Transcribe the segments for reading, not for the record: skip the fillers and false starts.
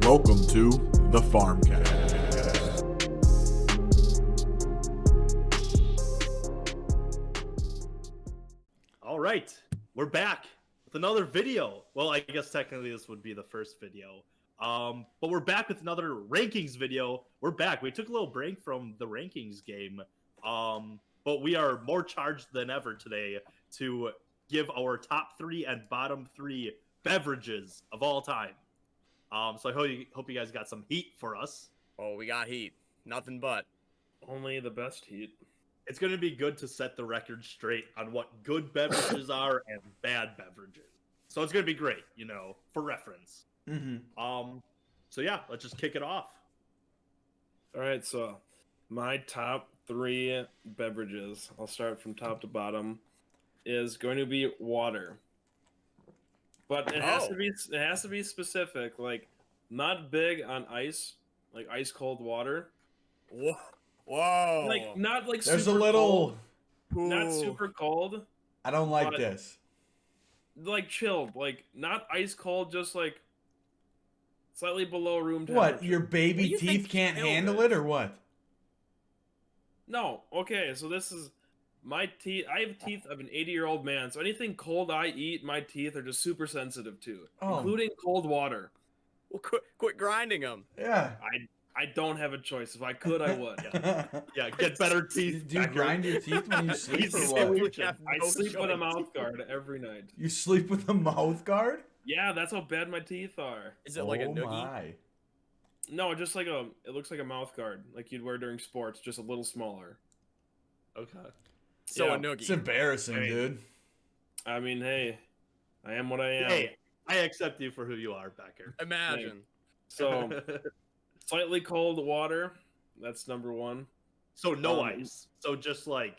welcome to the Farmcast. All right, we're back with another video. Well, I guess technically this would be the first video. But we're back with another rankings video. We're back. We took a little break from the rankings game. But we are more charged than ever today to give our top 3 and bottom 3 beverages of all time. So I hope you guys got some heat for us. Oh, we got heat. Nothing but. Only the best heat. It's going to be good to set the record straight on what good beverages are and bad beverages. So it's going to be great, for reference. Mm-hmm. So yeah, let's just kick it off. All right, so my top 3 beverages, I'll start from top to bottom, is going to be water. But it has to be specific, like not big on ice, like ice cold water. Whoa. Like not like There's super a little. cold, not super cold. I don't like but, this. Like chilled, like not ice cold, just like slightly below room temperature. What? Your baby What do you teeth think can't chilled handle is? it, or what? No, okay, so this is my teeth. I have teeth of an 80-year-old man, so anything cold I eat, my teeth are just super sensitive to, Oh. including cold water. Well, quit grinding them. Yeah. I don't have a choice. If I could, I would. Yeah, get better teeth. Do you grind your teeth when you sleep, or He's what? simply- I sleep with a mouth guard every night. You sleep with a mouth guard? Yeah, that's how bad my teeth are. Is it like a Oh noogie? my. No, just like it looks like a mouth guard, like you'd wear during sports, just a little smaller. Okay. So Yeah. a noogie. It's embarrassing, Hey. dude. I mean, hey, I am what I am. Hey, I accept you for who you are, Becker. Imagine. So, slightly cold water, that's number 1. So no Um, ice. So just like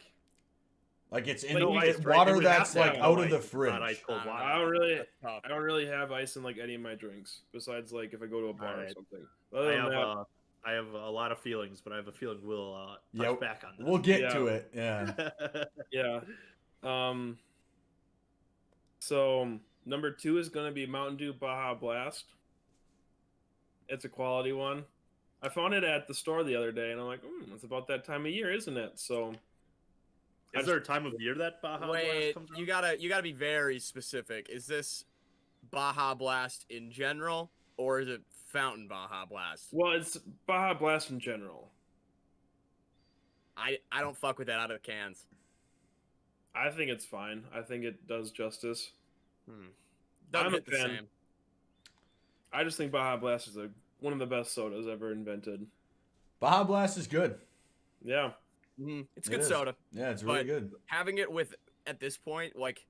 Like it's in Like the no ice, right? water You would that's have to like have out no of the ice, fridge. not ice cold I don't water. I don't really, That's tough. I don't really have ice in like any of my drinks, besides like if I go to a bar or Alright. something. Other than that, I have a lot of feelings, but I have a feeling we'll touch Yep. back on this. We'll get Yeah. to it. Yeah. yeah. So number 2 is gonna be Mountain Dew Baja Blast. It's a quality one. I found it at the store the other day, and I'm like, it's about that time of year, isn't it? So, Is there a time of year that Baja Blast Wait, comes you out? gotta be very specific. Is this Baja Blast in general, or is it Fountain Baja Blast? well, it's Baja Blast in general. I don't fuck with that out of the cans. I think it's fine. I think it does justice. Doesn't I'm a hit the fan. same. I just think Baja Blast is one of the best sodas ever invented. Baja Blast is good. Yeah. It's It good is. soda. Yeah, it's really But- good. Having it with at this point, like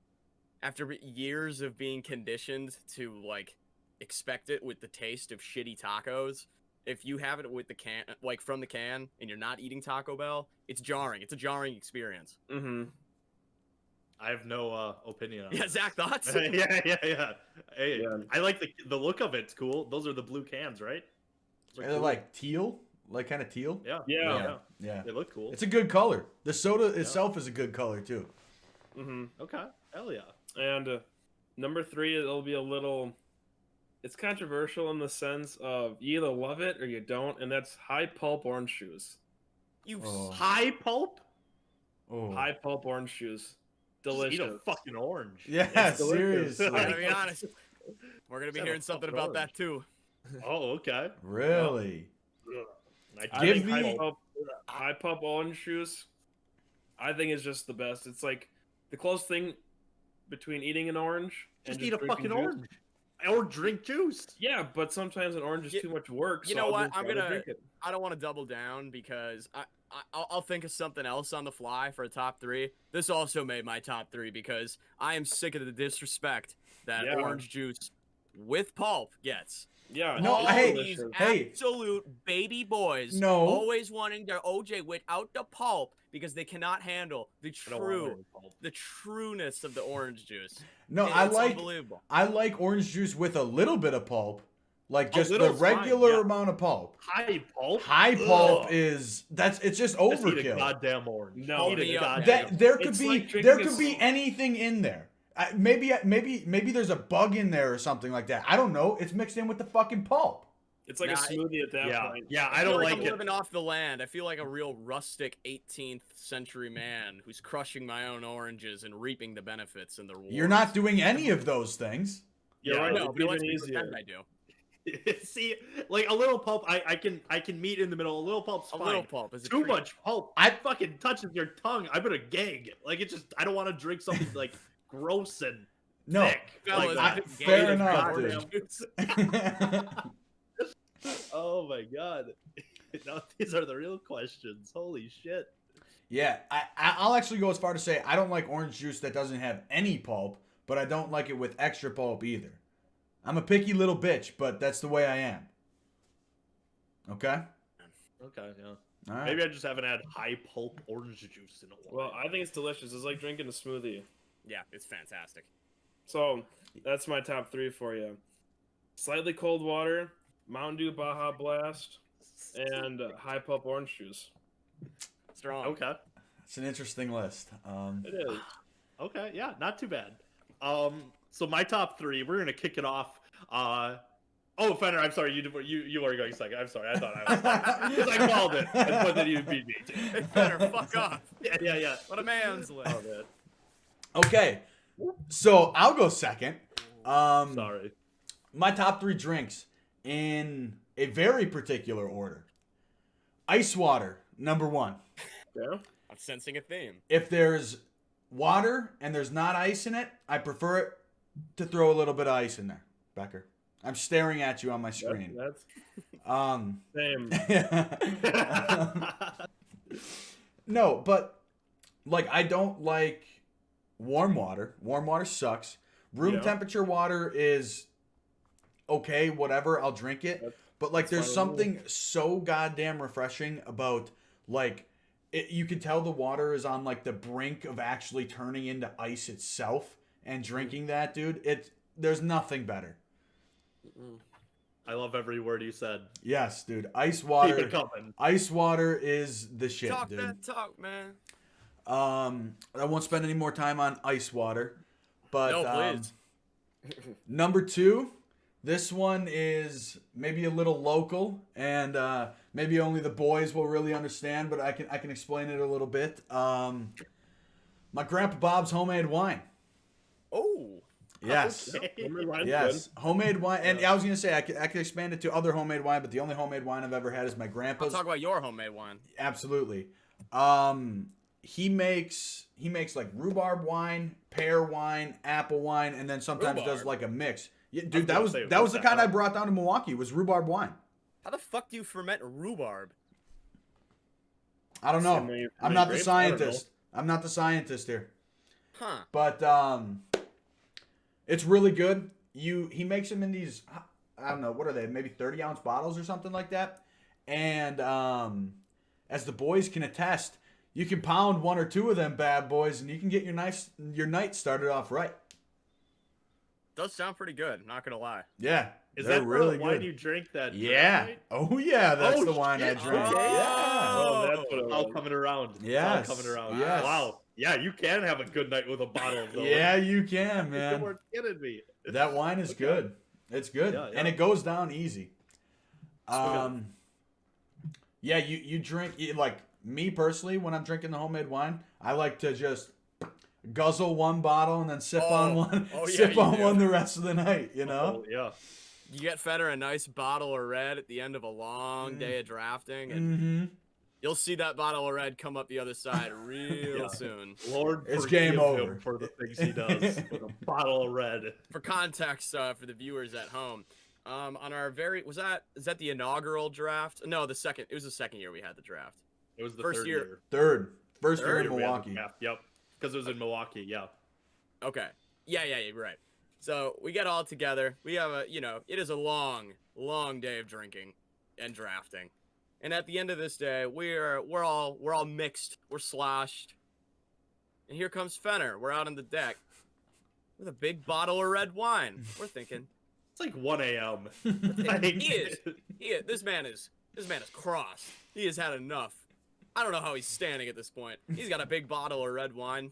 after years of being conditioned to like expect it with the taste of shitty tacos, if you have it with the can, like from the can, and you're not eating Taco Bell, it's jarring. It's a jarring experience. Mm-hmm. I have no opinion on Yeah, this. Zach, thoughts? yeah. Hey, Yeah. I like the look of it. It's cool. Those are the blue cans, right? Those are They're cool. like teal, like kind of teal. yeah, Yeah. Yeah. They look cool. It's a good color. The soda itself is a good color too. Mm-hmm. Okay, hell yeah. And number 3, it'll be a little. It's controversial in the sense of you either love it or you don't, and that's high pulp orange juice. You Oh. High pulp. Oh. High pulp orange juice. Just Delicious. eat a fucking orange. Yeah, It's delicious. seriously. I gotta be honest. We're gonna be Shut hearing up, something fucking about that orange. too. Oh, okay. Really? I Give think me- high pulp orange juice. I think is just the best. It's like the closest thing between eating an orange and just eat a drinking fucking juice. orange or drink juice. Yeah, but sometimes an orange is You- too much work. you so know I'll what? just I'm rather gonna- drink it. I don't want to double down because I'll think of something else on the fly for a top 3. This also made my top 3 because I am sick of the disrespect that Yeah. orange juice with pulp gets. Yeah. No, it's All hey, these delicious. hey. absolute baby boys No. always wanting their OJ without the pulp because they cannot handle the I don't want true, orange pulp. the trueness of the orange juice. No, And I it's like unbelievable. orange juice with a little bit of pulp, like just the little's fine, regular yeah. amount of pulp. High pulp. High pulp Ugh. it's just Just eat a overkill. goddamn orange. No, eat a yeah. goddamn. That there could It's be like drinking there a could be s- anything in there. Maybe there's a bug in there or something like that. I don't know. It's mixed in with the fucking pulp. It's like a Nah, smoothie at that Yeah, point. yeah, I I feel don't like like I'm it. living off the land. I feel like a real rustic 18th century man who's crushing my own oranges and reaping the benefits and the rewards. You're not doing any of those things. You're Yeah. right. No, It's but it lets even me easier. pretend I do. See, like a little pulp, I can meet in the middle. A little pulp's A fine. little pulp is a Too treat. much pulp, I fucking touches your tongue. I'm gonna gag. Like it just, I don't want to drink something like gross and No. thick. Fellas, like I've that. been Fair gay enough, for dude. goddamn- Oh my god. Now, these are the real questions. Holy shit. Yeah, I'll actually go as far to say I don't like orange juice that doesn't have any pulp, but I don't like it with extra pulp either. I'm a picky little bitch, but that's the way I am. Okay? Okay, yeah. All right. Maybe I just haven't had high pulp orange juice in a while. Well, I think it's delicious. It's like drinking a smoothie. Yeah, it's fantastic. So that's my top 3 for you. Slightly cold water, Mountain Dew Baja Blast, and high pulp orange juice. Strong. Okay. It's an interesting list. It is. Okay, yeah, not too bad. So my top 3, we're gonna kick it off. Oh, Fenner, I'm sorry, you were going second. I'm sorry, I thought I was because I called it, but then you beat me too. Better fuck off. Yeah. What a man's list. Oh man, Okay, so I'll go second. sorry. My top 3 drinks in a very particular order. Ice water, number 1. Yeah. I'm sensing a theme. If there's water and there's not ice in it, I prefer it to throw a little bit of ice in there, Becker. I'm staring at you on my screen. That's Same. same. No, but like I don't like warm water. Warm water sucks. Room Yeah. temperature water is okay, whatever. I'll drink it. But like there's fine with me. something so goddamn refreshing about like you can tell the water is on like the brink of actually turning into ice itself and drinking that, dude. There's nothing better. I love every word you said. Yes, dude. Ice Keep water. it coming. Ice water is the shit, Talk dude. that talk, man. I won't spend any more time on ice water, but No, please. number 2, this one is maybe a little local, and maybe only the boys will really understand, but I can explain it a little bit. My Grandpa Bob's homemade wine. Oh. Yes. Okay. Homemade wine's Yes, homemade wine, and I was gonna say I could expand it to other homemade wine, but the only homemade wine I've ever had is my I'll grandpa's. talk about your homemade wine. Absolutely. He makes like rhubarb wine, pear wine, apple wine, and then sometimes does Rhubarb? like a mix. Yeah, was dude, that gonna was say, that was what the the kind I hell? brought down to Milwaukee. Was rhubarb wine. How the fuck do you ferment rhubarb? I don't know. Same way you I'm make not the grapes? I don't know. scientist. I'm not the scientist here. Huh. But it's really good. He makes them in these, I don't know, what are they? Maybe 30-ounce bottles or something like that. And as the boys can attest, you can pound 1 or 2 of them bad boys, and you can get your night started off right. Does sound pretty good, not gonna lie. Yeah, Is they're that really the wine good. you drink that? Yeah. night? Oh yeah, that's Oh, the wine I shit. drink. Okay. Yeah. Oh, that's what it It's all was. coming around. It's Yes. all coming around. Yes. Wow. Yeah, you can have a good night with a bottle of those. Yeah, you can, You man. weren't kidding me. That wine is Okay. good. It's good, Yeah, yeah. and it goes down easy. Yeah, you drink like me personally when I'm drinking the homemade wine. I like to just guzzle one bottle and then sip on one, Oh, yeah, sip you on do. one the rest of the night. You know? Oh, yeah. You get Feder a nice bottle of red at the end of a long day of drafting, and Mm-hmm. you'll see that bottle of red come up the other side real Yeah. soon. Lord, It's forgive game him over. for the things he does with a bottle of red. For context, for the viewers at home, on our is that the inaugural draft? No, the second. It was the second year we had the draft. It was the First third year. First year Third in we had the Milwaukee. draft. Yep, because it was in Milwaukee. Yeah. Okay. Yeah, you're right. So we get all together. We have it is a long, long day of drinking and drafting. And at the end of this day, we're all mixed. We're sloshed. And here comes Fenner. We're out on the deck with a big bottle of red wine. We're thinking, It's like 1 a.m. this man is crossed. He has had enough. I don't know how he's standing at this point. He's got a big bottle of red wine.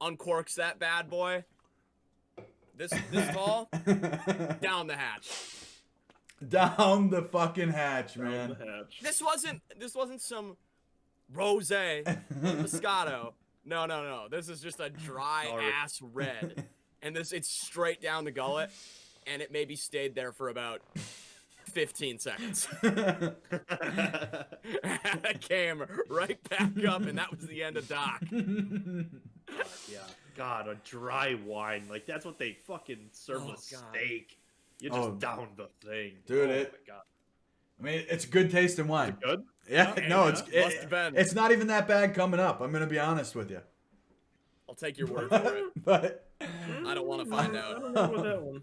Uncorks that bad boy. This tall, down the hatch. Down the fucking hatch, Down man. the hatch. This wasn't some rosé Moscato. No. This is just a dry Sorry. ass red, and it's straight down the gullet, and it maybe stayed there for about 15 seconds. It came right back up, and that was the end of Doc. Yeah. God, a dry wine. Like, that's what they fucking serve Oh, with God. steak. You just Oh. down the thing. Dude, oh it- my God. I mean, it's good tasting wine. Good? Yeah, Okay, no, yeah. Must have been. it's not even that bad coming up. I'm gonna be honest with you. I'll take your word for it. But I don't want to find I out. don't know about that one.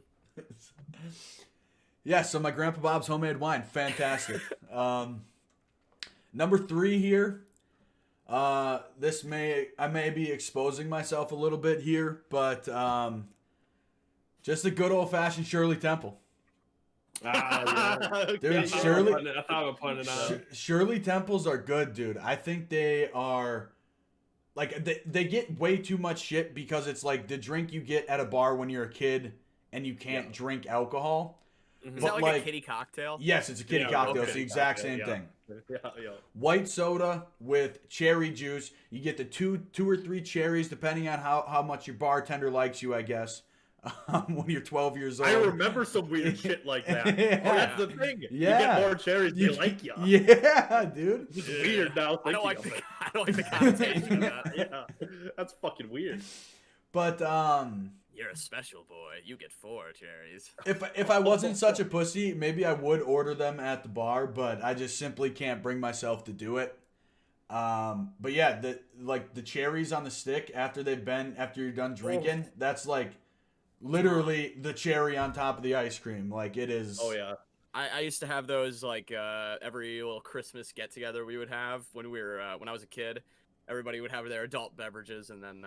yeah, so my Grandpa Bob's homemade wine, fantastic. Number 3 here. I may be exposing myself a little bit here, but just a good old fashioned Shirley Temple. Yeah. Dude, Okay. Shirley- I thought of putting it on. Shirley Temples are good, dude. I think they are like they get way too much shit because it's like the drink you get at a bar when you're a kid and you can't drink alcohol. Mhm. Is But that like like- a kitty cocktail? Yes, it's a kitty Yeah, cocktail. okay. It's the exact Okay, same yeah. thing. Yeah. White soda with cherry juice. You get the two or three cherries depending on how much your bartender likes you, I guess. When you're 12 years old. I remember some weird shit like that. Yeah. Oh, that's the thing. You Yeah. get more cherries, they like you. Yeah, dude. It's weird now I thinking don't like of the it. I don't like the connotation of that. Yeah, that's fucking weird. But You're a special boy. You get 4 cherries. if I wasn't such a pussy, maybe I would order them at the bar, but I just simply can't bring myself to do it. But yeah, the cherries on the stick after you're done drinking, that's like literally the cherry on top of the ice cream. Like it is. Oh yeah. I used to have those like every little Christmas get together we would have when I was a kid. Everybody would have their adult beverages and then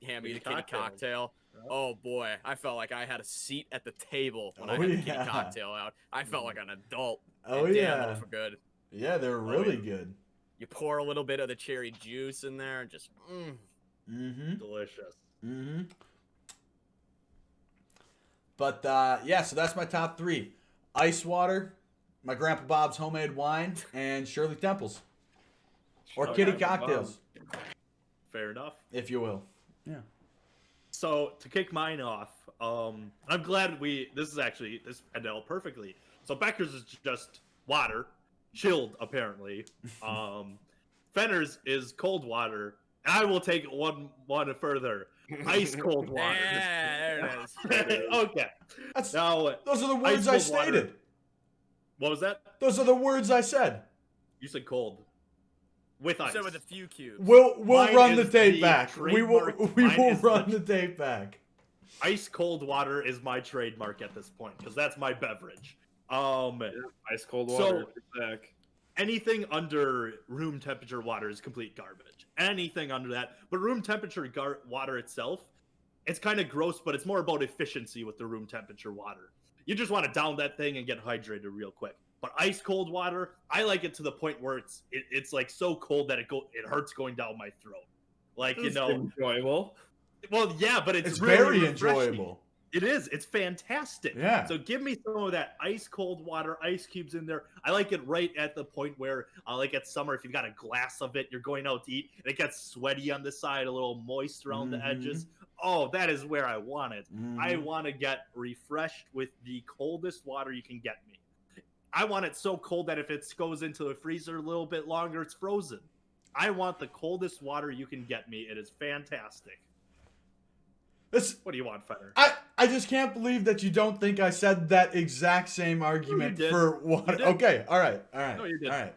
hand me the kitty cocktail. Oh boy, I felt like I had a seat at the table when I Oh, had the yeah. kitty cocktail out. I felt like an adult. Oh And damn, yeah. those were good. Yeah, they're really good. You pour a little bit of the cherry juice in there and just Mm-hmm. Delicious. Mm-hmm. But yeah, so that's my top 3: ice water, my Grandpa Bob's homemade wine, and Shirley Temples or Oh, kitty Grandpa cocktails, Fair enough. if you will. Yeah. So to kick mine off, I'm glad this ended out perfectly. So Becker's is just water, chilled apparently. Fenner's is cold water, and I will take one further, ice cold water. yeah, there it is. Okay. That's Now, those are the words I ice cold water. stated. what was that? Those are the words I said. You said cold. With ice. So with a few cubes. We'll Mine run the is tape the back. We will trademark- we mine will is run the- the tape back. Ice cold water is my trademark at this point because that's my beverage. Ice cold water. Zach. Anything under room temperature water is complete garbage. Anything under that, but room temperature water itself, it's kind of gross, but it's more about efficiency with the room temperature water. You just want to down that thing and get hydrated real quick. But ice cold water, I like it to the point where it's like so cold that it hurts going down my throat. Like, you It's know, enjoyable. well, yeah, but It's really very refreshing. enjoyable. It is. It's fantastic. Yeah. So give me some of that ice cold water, ice cubes in there. I like it right at the point where, like at summer, if you've got a glass of it, you're going out to eat, and it gets sweaty on the side, a little moist around the edges. Oh, that is where I want it. I Mhm. want to get refreshed with the coldest water you can get me. I want it so cold that if it goes into the freezer a little bit longer, it's frozen. I want the coldest water you can get me. It is fantastic. This What do you want, Fenner? I just can't believe that you don't think I said that exact same argument did. for water. did. Okay, all right. No, you didn't. All right.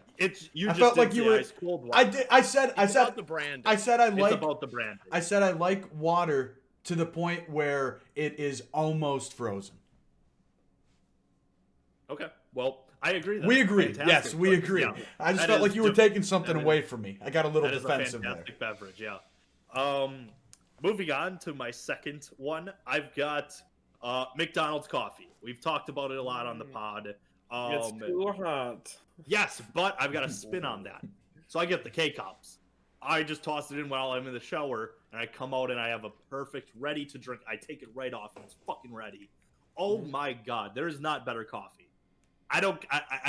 You I just felt did like you say were- ice cold water. I did. I said. It's about the brand. I said I It's like. about the brand. I said I like water to the point where it is almost frozen. Okay. Well, I agree. Then. We agree. Fantastic Yes, we choice. agree. Yeah. I just That felt is like you were def- taking something that is- away from me. I got a little That is a defensive there. fantastic beverage. Yeah. Moving on to my second one, I've got McDonald's coffee. We've talked about it a lot on the pod. It's too hot. Yes, but I've got a spin on that. So I get the K-Cups. I just toss it in while I'm in the shower, and I come out and I have a perfect ready to drink. I take it right off, and it's fucking ready. Oh my god, there is not better coffee. I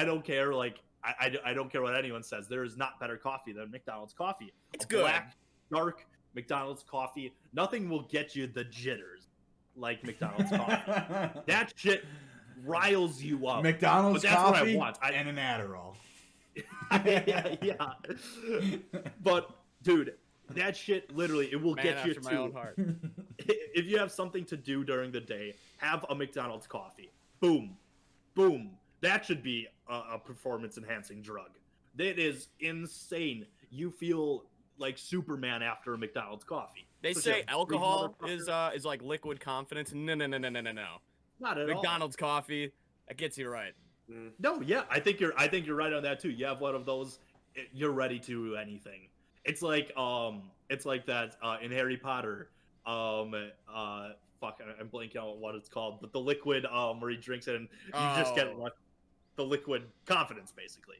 don't care. Like I don't care what anyone says. There is not better coffee than McDonald's coffee. It's A good. Black, dark McDonald's coffee. Nothing will get you the jitters like McDonald's coffee. That shit riles you up. McDonald's But that's what I coffee want. and an Adderall. yeah. But dude, that shit literally it will Man get you after my own heart. if you have something to do during the day, have a McDonald's coffee. Boom. Boom. That should be a performance enhancing drug. That is insane. You feel like Superman after a McDonald's coffee. They Such say a big alcohol motherfucker. is like liquid confidence. No. Not at all. McDonald's coffee, that gets you right. No, yeah, I think you're right on that too. You have one of those, you're ready to do anything. It's like that in Harry Potter. Fuck, I'm blanking out what it's called, but the liquid where he drinks it and you just get the liquid confidence basically.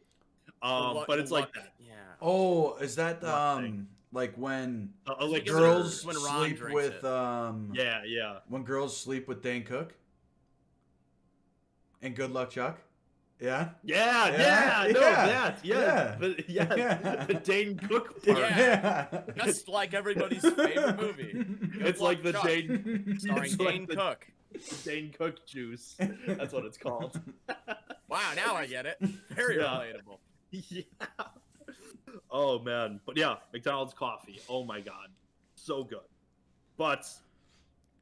But it's like that. Yeah. Oh, is that Thing. like when Elixir. girls When Ron sleep drinks with it. Yeah. when girls sleep with Dane Cook and Good Luck Chuck? Yeah. Yeah. No, Yeah. that. Yeah. Yeah. But, yeah. Yeah. The Dane Cook part. Yeah. Just like everybody's favorite movie. It's like the Chuck, Dane. starring it's like Dane the Cook. Dane Cook juice. That's what it's called. Wow, now I get it. Very Yeah. relatable. Yeah. Oh man, but yeah, McDonald's coffee. Oh my god, so good. But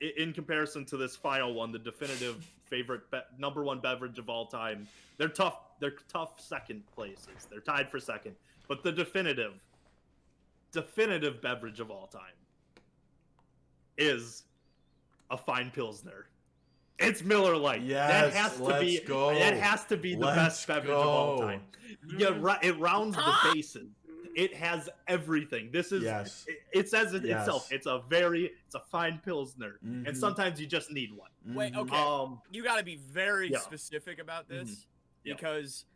in comparison to this final one, the definitive favorite number one beverage of all time, they're tough. They're tough second places. They're tied for second, but the definitive beverage of all time is a fine Pilsner. It's Miller Lite. Yes, that has to let's be. go. That has to be the Let's best beverage of all go. time. Yeah, it rounds the bases. It has everything. This is. Yes. It says it Yes. itself. It's a fine Pilsner, Mhm. and sometimes you just need one. Wait, Mhm. okay. You got to be very Yeah. specific about this Yeah. because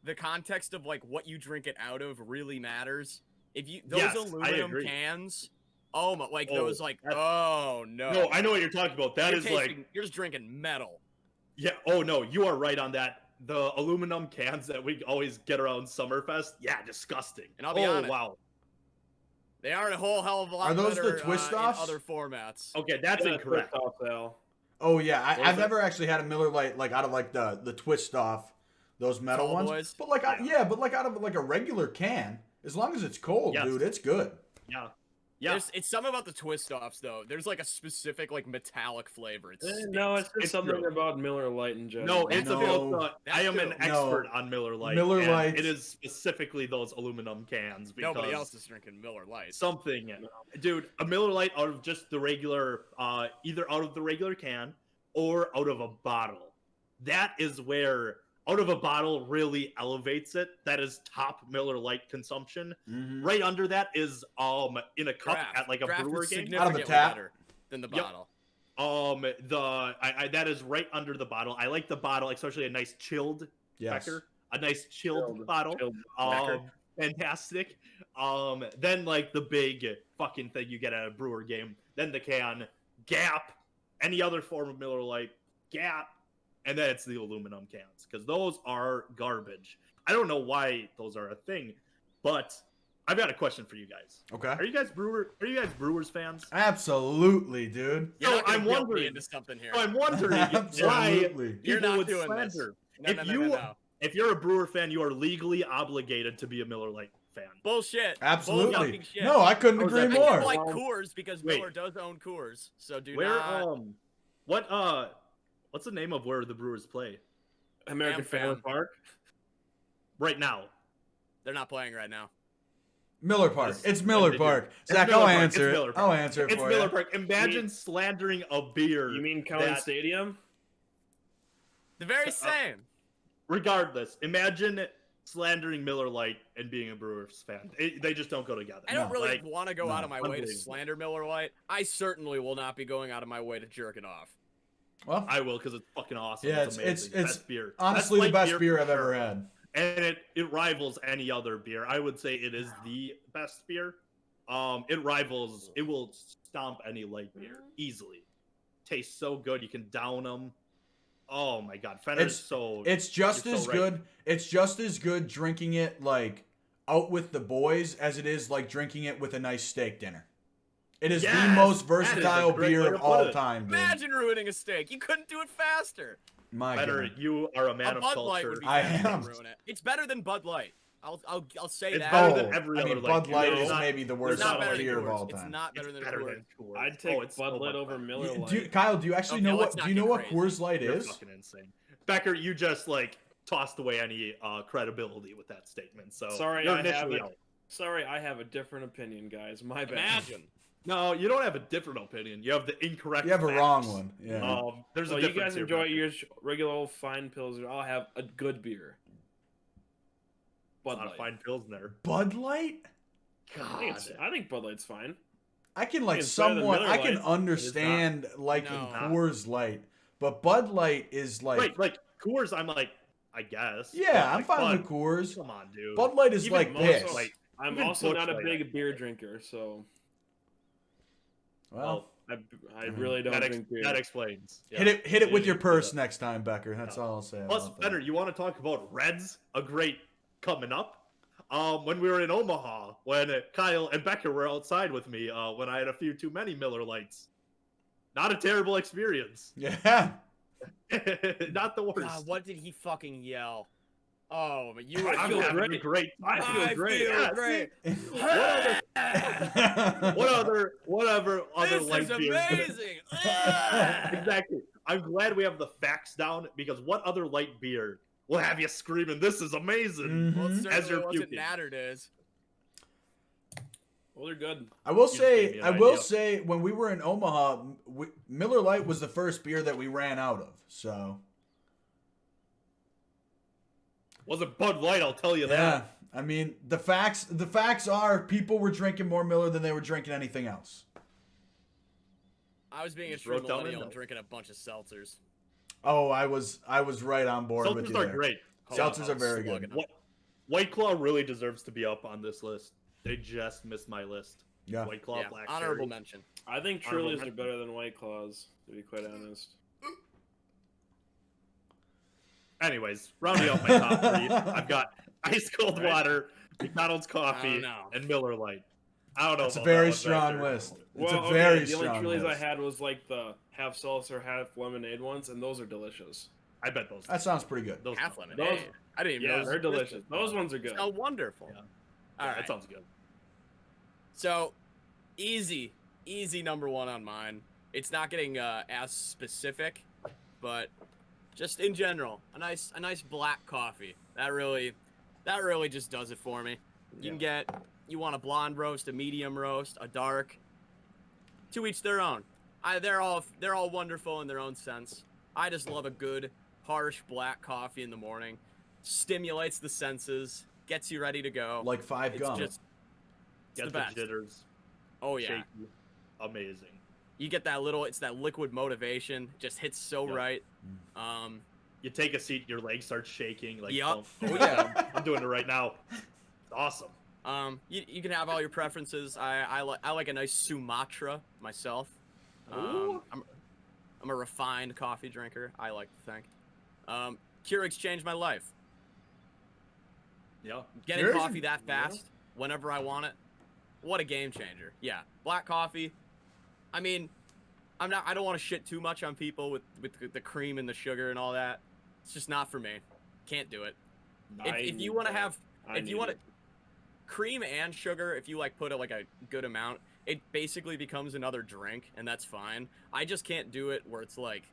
the context of like what you drink it out of really matters. If you those Yes, I aluminum agree. cans, oh my, like Oh, those like that's- oh no. No, I know what you're talking about. That You're is like. tasting- you're just drinking metal. Yeah. Oh no, you are right on that. The aluminum cans that we always get around Summerfest. Yeah, disgusting. And I'll be oh honest. wow. They are a whole hell of a lot Are those the better twist in offs? other formats. Okay, that's Yeah, incorrect. twist off, Al. Oh yeah, What was I've it? never actually had a Miller Lite like out of like the twist off, those metal Tall ones. boys? But like Yeah. but like out of like a regular can, as long as it's cold, Yes. dude, it's good. Yeah. Yeah. It's something about the twist offs though. There's like a specific like metallic flavor. It's No, it's just It's something true. about Miller Lite in general. No, it's No. about That's I am an true. expert No. on Miller Lite. Miller and Lite. It is specifically those aluminum cans because nobody else is drinking Miller Lite. something, dude. A Miller Lite out of just the regular, either out of the regular can or out of a bottle. That is where out of a bottle really elevates it. That is top Miller Lite consumption. Mhm. Right under that is in a cup Draft. at like a Draft brewer is game. significantly tap? better than the Yep. bottle. That is right under the bottle. I like the bottle, especially a nice chilled Yes. Becker, a nice chilled bottle. Chilled Becker. Fantastic. Then like the big fucking thing you get at a brewer game. Then the can, Gap, any other form of Miller Lite, Gap, and then it's the aluminum cans because those are garbage. I don't know why those are a thing, but I've got a question for you guys. Okay. Are you guys Brewers fans? Absolutely, dude. You're No, not gonna I'm guilt me wondering. into something here. I'm wondering why Absolutely. You're people not would doing this. slander. No, If no, no, you- no, no. If you're a Brewer fan, you are legally obligated to be a Miller Lite fan. Bullshit. Absolutely. Bull-fucking shit. No, I couldn't How is agree that I more. do like Coors because Wait. Miller does own Coors. So do Where not. what's the name of where the Brewers play American Fam. Family Park. right now? They're not playing right now. Miller Park. Yes, It's Miller they do. Park. It's Zach, Miller I'll Park. answer It's it. Miller Park. I'll answer it It's for Miller you. Park. Imagine slandering a beer. You mean County that- Stadium? The very same. Regardless, imagine slandering Miller Lite and being a Brewers fan. They just don't go together. I don't No. really Like, want to go out of my way to unbelievable. slander Miller Lite. I certainly will not be going out of my way to jerk it off. Well, I will because it's fucking awesome. yeah, it's amazing. it's Best beer. honestly the light best beer for I've ever sure. had. And it rivals any other beer. I would say it is the best beer. It will stomp any light beer easily. Tastes so good, you can down them. Oh my God, Fenner's It's just you're as so right. good. It's just as good drinking it like out with the boys as it is like drinking it with a nice steak dinner. It is the Yes! most That is a versatile great beer way of to put all it. time, dude. Imagine ruining a steak. You couldn't do it faster. My Fenner, God. you are a man A of Bud Light culture. would be I faster am. to ruin it. It's better than Bud Light. I'll say It's that. better than every I other mean, light Bud beer. Light It's is not- maybe the it's worst It's not better than beer of Coors. all It's time. not better than better Coors. than Coors. I'd take Oh, it's so Bud Light much over better. Miller Lite. Kyle, do you actually Okay, know let's what? not Do you get know what crazy. Coors Light You're is? fucking insane. Becker, you just like tossed away any credibility with that statement. So Sorry, you're I have initially it. out. Sorry, I have a different opinion, guys. My bad. Imagine. No, you don't have a different opinion. You have the incorrect. You have a facts. wrong one. Yeah. There's Well, a you difference guys here, enjoy Becker. your regular old fine pills. I'll have a good beer. Bud Not a Light. fine Pilsner. Bud Light? God. I think Bud Light's fine. I can like It's better than somewhat. Miller I can Lite. understand liking No. Coors Light, but Bud Light is like. Right, like Coors, I'm like, I guess. Yeah, but, I'm like, fine Bud, with Coors. Come on, dude. Bud Light is Even like most, piss. like, I'm even also Busch not a Light, big I beer get. drinker, so Well, I really don't drink beer. that explains. hit it with your Yeah. purse next time, Becker. That's Yeah. all I'll say. Plus, about that. Fenner, you want to talk about Reds? A great coming up. When we were in Omaha, when Kyle and Becker were outside with me, when I had a few too many Miller Lights. Not a terrible experience. Yeah. Not the worst. God, what did he fucking yell? Oh, but you were. I I'm feel having a great. great time. I feel great. Yeah, great. Whatever other This light is beers. amazing. Exactly. I'm glad we have the facts down because what other light beer will have you screaming, "This is amazing"? Well, it Mhm. As certainly you're wasn't puking. Natterdays. Well, they're good. I will just gave say, me I an will idea. say, when we were in Omaha, Miller Lite was the first beer that we ran out of. So Wasn't Bud Light, I'll tell you yeah, that. I mean the facts are people were drinking more Miller than they were drinking anything else. I was being a Just true wrote down millennial my and note. drinking a bunch of seltzers. Oh, I was right on board with Seltzers you are there. great. Seltzers are very good. Slugging them. White Claw really deserves to be up on this list. They just missed my list. Yeah. White Claw, Yeah, Black honorable Cherry. mention. I think Honorable Trulies are mention. better than White Claws, to be quite honest. Anyways, rounding out my top three, I've got ice cold water, McDonald's coffee, Oh, no. and Miller Lite. I don't know. It's a about very that one, strong Becker. list. It's Well, a very the only strong Trulies list. I had was like the half seltzer, half lemonade ones, and those are delicious. I bet those. That sounds pretty good. those Half sound lemonade. good. I didn't even know Yeah, those they're existed. delicious. Those ones are good. Oh, wonderful. Yeah. All Yeah, right. that sounds good. So, easy number one on mine. It's not getting as specific, but just in general, a nice black coffee. That really just does it for me. You want a blonde roast, a medium roast, a dark. To each their own. They're all wonderful in their own sense. I just love a good, harsh black coffee in the morning. Stimulates the senses, gets you ready to go. Like five It's gum. just Get the the, best. jitters. oh yeah. Shaky. Amazing. You get it's that liquid motivation, just hits so Yep. right. You take a seat, your legs start shaking. Like, Yup. oh yeah, I'm doing it right now. It's awesome. You can have all your preferences. I like a nice Sumatra myself. Ooh. I'm a refined coffee drinker, I like to think. Keurig's changed my life. Yeah. Getting Keurig's- coffee that fast, whenever I want it, what a game changer. Yeah, black coffee. I mean, I don't want to shit too much on people with the cream and the sugar and all that. It's just not for me. Can't do it. If you want to have, if you want to, cream and sugar, if you like put like a good amount, it basically becomes another drink, and that's fine. I just can't do it where it's like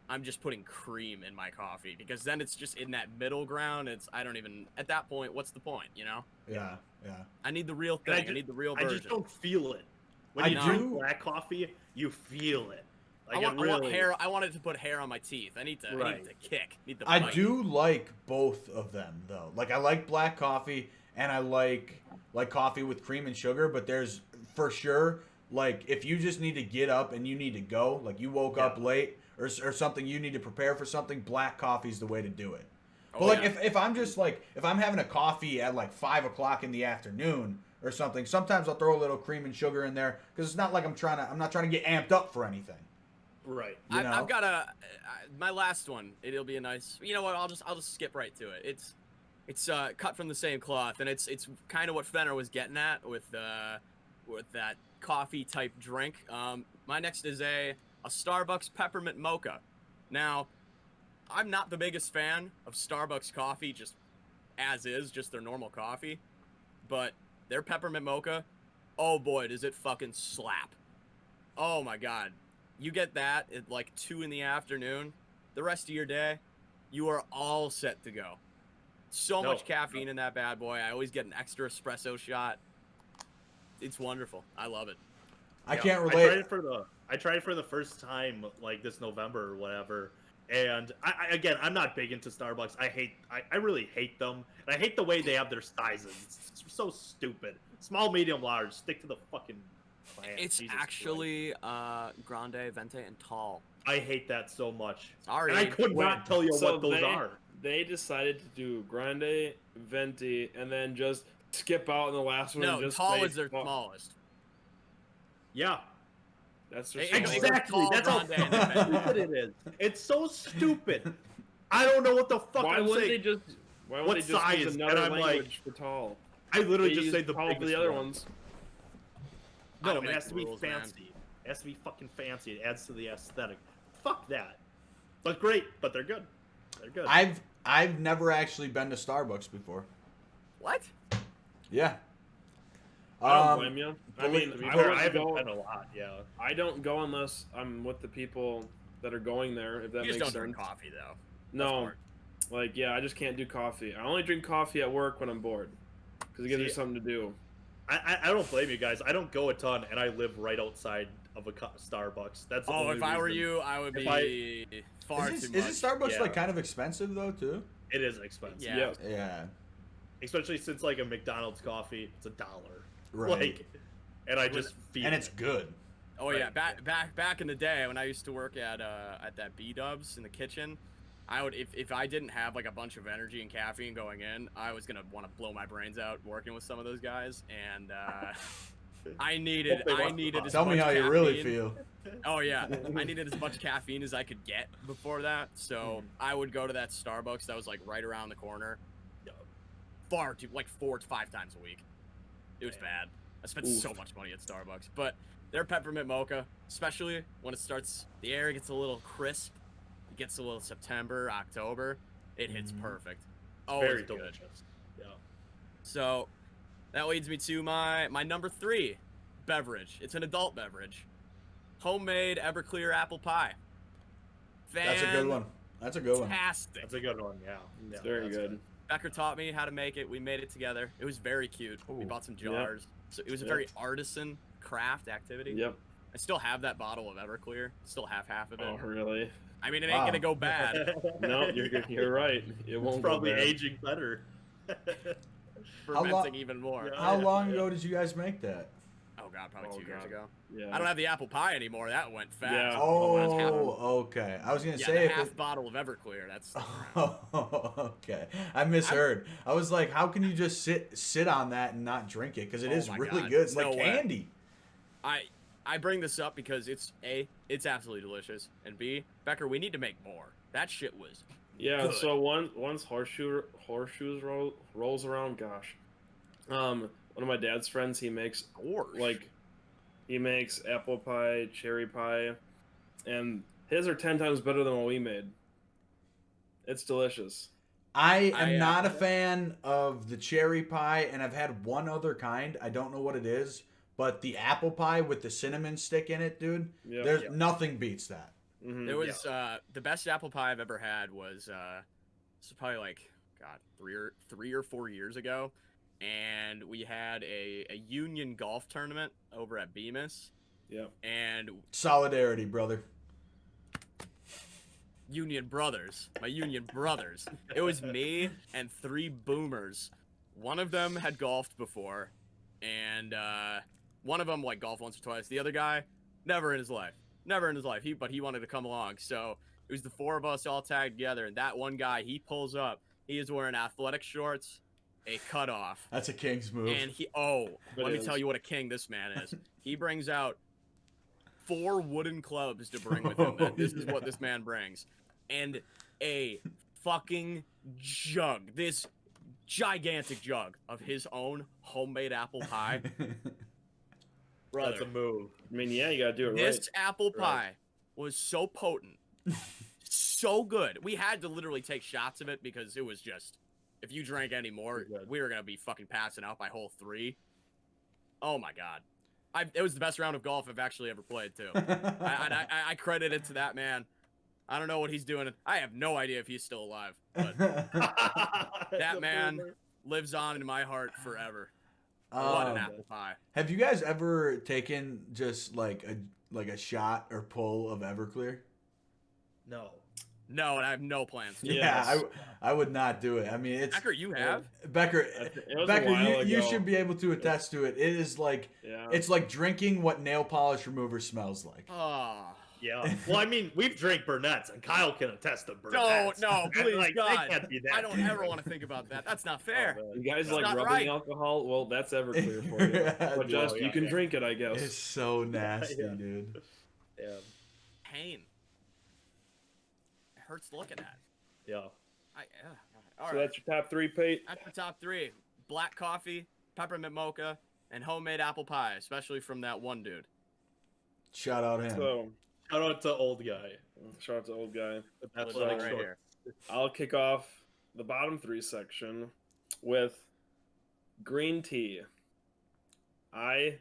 I'm just putting cream in my coffee, because then it's just in that middle ground. I don't even, at that point, what's the point, you know? Yeah. I need the real And thing. I need the real I version. just don't feel it. When I you drink do- black coffee, you feel it. Like, I want really, hair. I wanted to put hair on my teeth. I need to Right. kick. Need the I bite. do like both of them though. Like I like black coffee and I like coffee with cream and sugar, but there's for sure like if you just need to get up and you need to go, like you woke up late or something, you need to prepare for something, black coffee's the way to do it. But Oh, like yeah. if I'm just like if I'm having a coffee at like 5 o'clock in the afternoon or something, sometimes I'll throw a little cream and sugar in there because it's not like I'm not trying to get amped up for anything. Right. You know? I've got my last one. It'll be a nice. You know what? I'll just skip right to it. It's cut from the same cloth, and it's kind of what Fenner was getting at with that coffee type drink. My next is a Starbucks peppermint mocha. Now, I'm not the biggest fan of Starbucks coffee, just as is, just their normal coffee, but their peppermint mocha, oh boy, does it fucking slap! Oh my god. You get that at like 2 in the afternoon, the rest of your day, you are all set to go. So much caffeine in that bad boy. I always get an extra espresso shot. It's wonderful. I love it. I can't relate. I tried it for the first time like this November or whatever. And again, I'm not big into Starbucks. I really hate them. And I hate the way they have their sizes. It's so stupid. Small, medium, large. Stick to the fucking plan. It's Jesus actually grande, venti, and tall. Christ. I hate that so much. Sorry. And I could not tell you what those are. They decided to do grande, venti, and then just skip out in the last one. No, and just tall say, is their smallest. Yeah. That's their Exactly. That's how grande and then stupid it is. It's so stupid. I don't know what the fuck Why I'm wouldn't saying. why wouldn't they just use another And I'm like- language for tall? I literally They just use say the tall biggest for the other one. ones. I No, don't it make has to be rules, man. fancy. It has to be fucking fancy. It adds to the aesthetic. Fuck that. But great. But they're good. They're good. I've never actually been to Starbucks before. What? Yeah. I don't blame you. I mean, To be I fair, wouldn't I haven't go. been a lot. Yeah. I don't go unless I'm with the people that are going there. If that You just makes don't drink sense. coffee though. No, That's like yeah, I just can't do coffee. I only drink coffee at work when I'm bored, because it gives me See, something to do. I don't blame you guys. I don't go a ton, and I live right outside of a Starbucks. That's the Oh, only if I were reason. you, I would If be far too much. Isn't Starbucks Yeah. like kind of expensive though too? It is expensive. Yeah. Yeah. Yeah. Especially since like a McDonald's coffee, it's $1. Right. Like, and I just feel And it's it. good. Oh yeah, Right. back in the day when I used to work at that B-Dubs in the kitchen, I would if I didn't have like a bunch of energy and caffeine going in, I was gonna want to blow my brains out working with some of those guys, and I needed as Tell me much how you really caffeine- feel. Oh yeah, I needed as much caffeine as I could get before that, so I would go to that Starbucks that was like right around the corner, far too like 4 to 5 times a week. It was bad. I spent so much money at Starbucks, but their peppermint mocha, especially when it starts, the air gets a little crisp. It gets a little September, October. It hits perfect. Oh, Very it's good. delicious. Yeah. So that leads me to my number 3 beverage. It's an adult beverage. Homemade Everclear apple pie. That's a good one. That's a good one. Fantastic. That's a good one. Yeah. It's very that's good. Becker taught me how to make it. We made it together. It was very cute. We Ooh. bought some jars. So it was a Yep. very artisan craft activity. Yep. I still have that bottle of Everclear. Still have half of it. Oh really? I mean, it ain't Wow. gonna go bad. No, you're right. It won't It's probably go bad. aging better. Fermenting even more. Yeah. How long ago did you guys make that? Oh god, probably Oh, 2 years God. ago. Yeah. I don't have the apple pie anymore. That went fast. Yeah. Oh, okay. I was gonna Yeah, say the if half it... bottle of Everclear. That's Oh, okay. I misheard. I was like, how can you just sit on that and not drink it? Because it Oh is my really God. good. It's No like way. candy. I bring this up because it's it's absolutely delicious, and B, Becker, we need to make more. That shit was Yeah, good. so once horseshoes rolls around, gosh. One of my dad's friends, he makes apple pie, cherry pie, and his are 10 times better than what we made. It's delicious. I am I, not a fan of the cherry pie, and I've had one other kind. I don't know what it is, but the apple pie with the cinnamon stick in it, dude. Yep. There's nothing beats that. Mhm. There was the best apple pie I've ever had was this was probably like God 3 or 4 years ago, and we had a union golf tournament over at Bemis, Yep. and Solidarity, brother. Union Brothers, my Union Brothers. It was me and 3 boomers. One of them had golfed before, and one of them like golfed once or twice. The other guy, never in his life. But he wanted to come along, so it was the 4 of us all tagged together. And that one guy, he pulls up. He is wearing athletic shorts, a cutoff, That's a king's move. and let me tell you what a king this man is. He brings out 4 wooden clubs to bring with him. This is what this man brings. And a fucking jug. This gigantic jug of his own homemade apple pie. Brother, That's a move. I mean, yeah, you gotta do it this right. apple pie was so potent, so good. We had to literally take shots of it because it was just, if you drank any more, we were gonna be fucking passing out by hole 3. Oh my god, it was the best round of golf I've actually ever played too. I credit it to that man. I don't know what he's doing. I have no idea if he's still alive, but that man lives on in my heart forever. What an apple pie. Have you guys ever taken just like a shot or pull of Everclear? No. No, and I have no plans to. Yeah, I would not do it. I mean, it's Becker, you have? Becker, was a while you ago. should be able to attest to it. It is like it's like drinking what nail polish remover smells like. Oh. Yeah. Well, I mean, we've drank Burnett's, and Kyle can attest to Burnett's. No, please, like, God. They can't be that I don't ever want to think about that. That's not fair. You guys It's like not rubbing right. alcohol? Well, that's Everclear for you. But just you can drink it, I guess. It's so nasty, dude. Yeah. Pain. It hurts looking at. Yeah. All So right. that's your top 3, Pete. That's the top 3. Black coffee, peppermint mocha, and homemade apple pie, especially from that one dude. Shout out him. So Shout out to old guy. shout out to old guy. Athletic right short. here. I'll kick off the bottom 3 section with green tea. I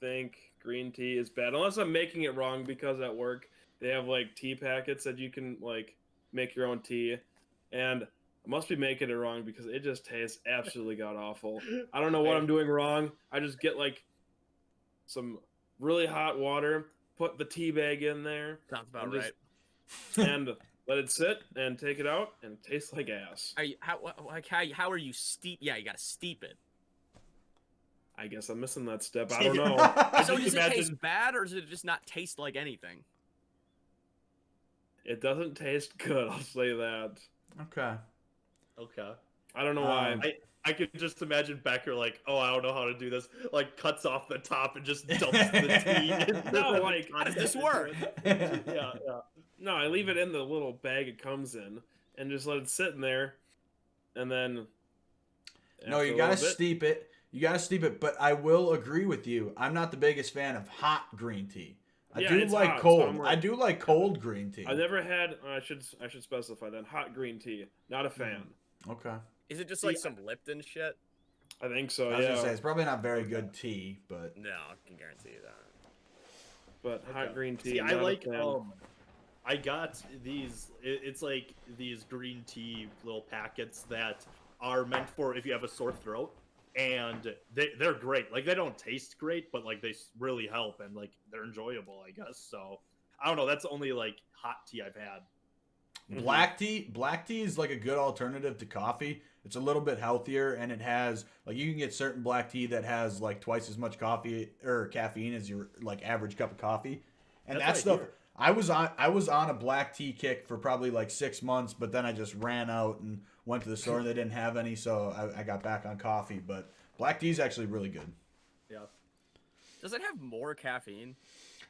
think green tea is bad, unless I'm making it wrong, because at work they have like tea packets that you can like make your own tea, and I must be making it wrong because it just tastes absolutely god awful. I don't know what I'm doing wrong. I just get like some really hot water, put the tea bag in there, Sounds about and right. and let it sit and take it out, and it tastes like ass. Are you, how are you steep? Yeah, you gotta steep it. I guess I'm missing that step. I don't know. So just does it imagine- taste bad, or does it just not taste like anything? It doesn't taste good, I'll say that. Okay. Okay. I don't know why. I could just imagine Becker like, oh, I don't know how to do this. Like, cuts off the top and just dumps the tea. No, like, How does this work? Yeah. No, I leave it in the little bag it comes in and just let it sit in there. And then. No, after you a gotta little bit- steep it. You gotta steep it, but I will agree with you. I'm not the biggest fan of hot green tea. I Yeah, do it's like hot, so cold. I'm I do like cold green tea. I never had. I should specify that hot green tea. Not a fan. Okay. Is it just like some Lipton shit? I think so. I was Yeah. gonna say it's probably not very good tea, but No, I can guarantee you that. But hot green tea. See, I not a like fan. I got these. It's like these green tea little packets that are meant for if you have a sore throat, and they're great. Like, they don't taste great, but like they really help, and like they're enjoyable, I guess. So I don't know. That's the only like hot tea I've had. black tea is like a good alternative to coffee. It's a little bit healthier, and it has like you can get certain black tea that has like twice as much coffee or caffeine as your like average cup of coffee. And that That's stuff what I was on a black tea kick for probably like 6 months, but then I just ran out and went to the store and they didn't have any, so I got back on coffee. But black tea is actually really good. Yeah. Does it have more caffeine?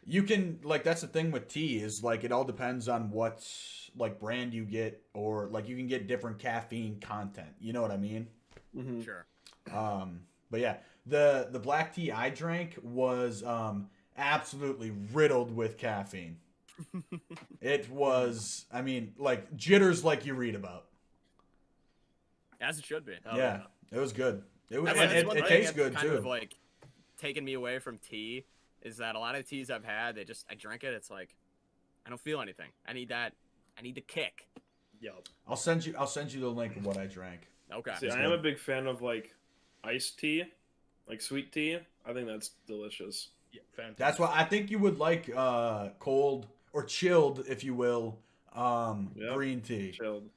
You can like that's the thing with tea is like it all depends on what like brand you get, or like you can get different caffeine content. You know what I mean? Mhm. Sure. But yeah, the black tea I drank was absolutely riddled with caffeine. It was, I mean, like jitters like you read about. As it should be. Oh, Yeah, it was good. It was, That's and that's one it thing tastes that's good kind too. of like taken me away from tea is that a lot of teas I've had, I drink it, it's like I don't feel anything. I need the kick. Yeah. I'll send you the link of what I drank. Okay. See, I am a big fan of like iced tea, like sweet tea. I think that's delicious. Yeah. Fantastic. That's why I think you would like cold or chilled, if you will, Yep. green tea. Chilled.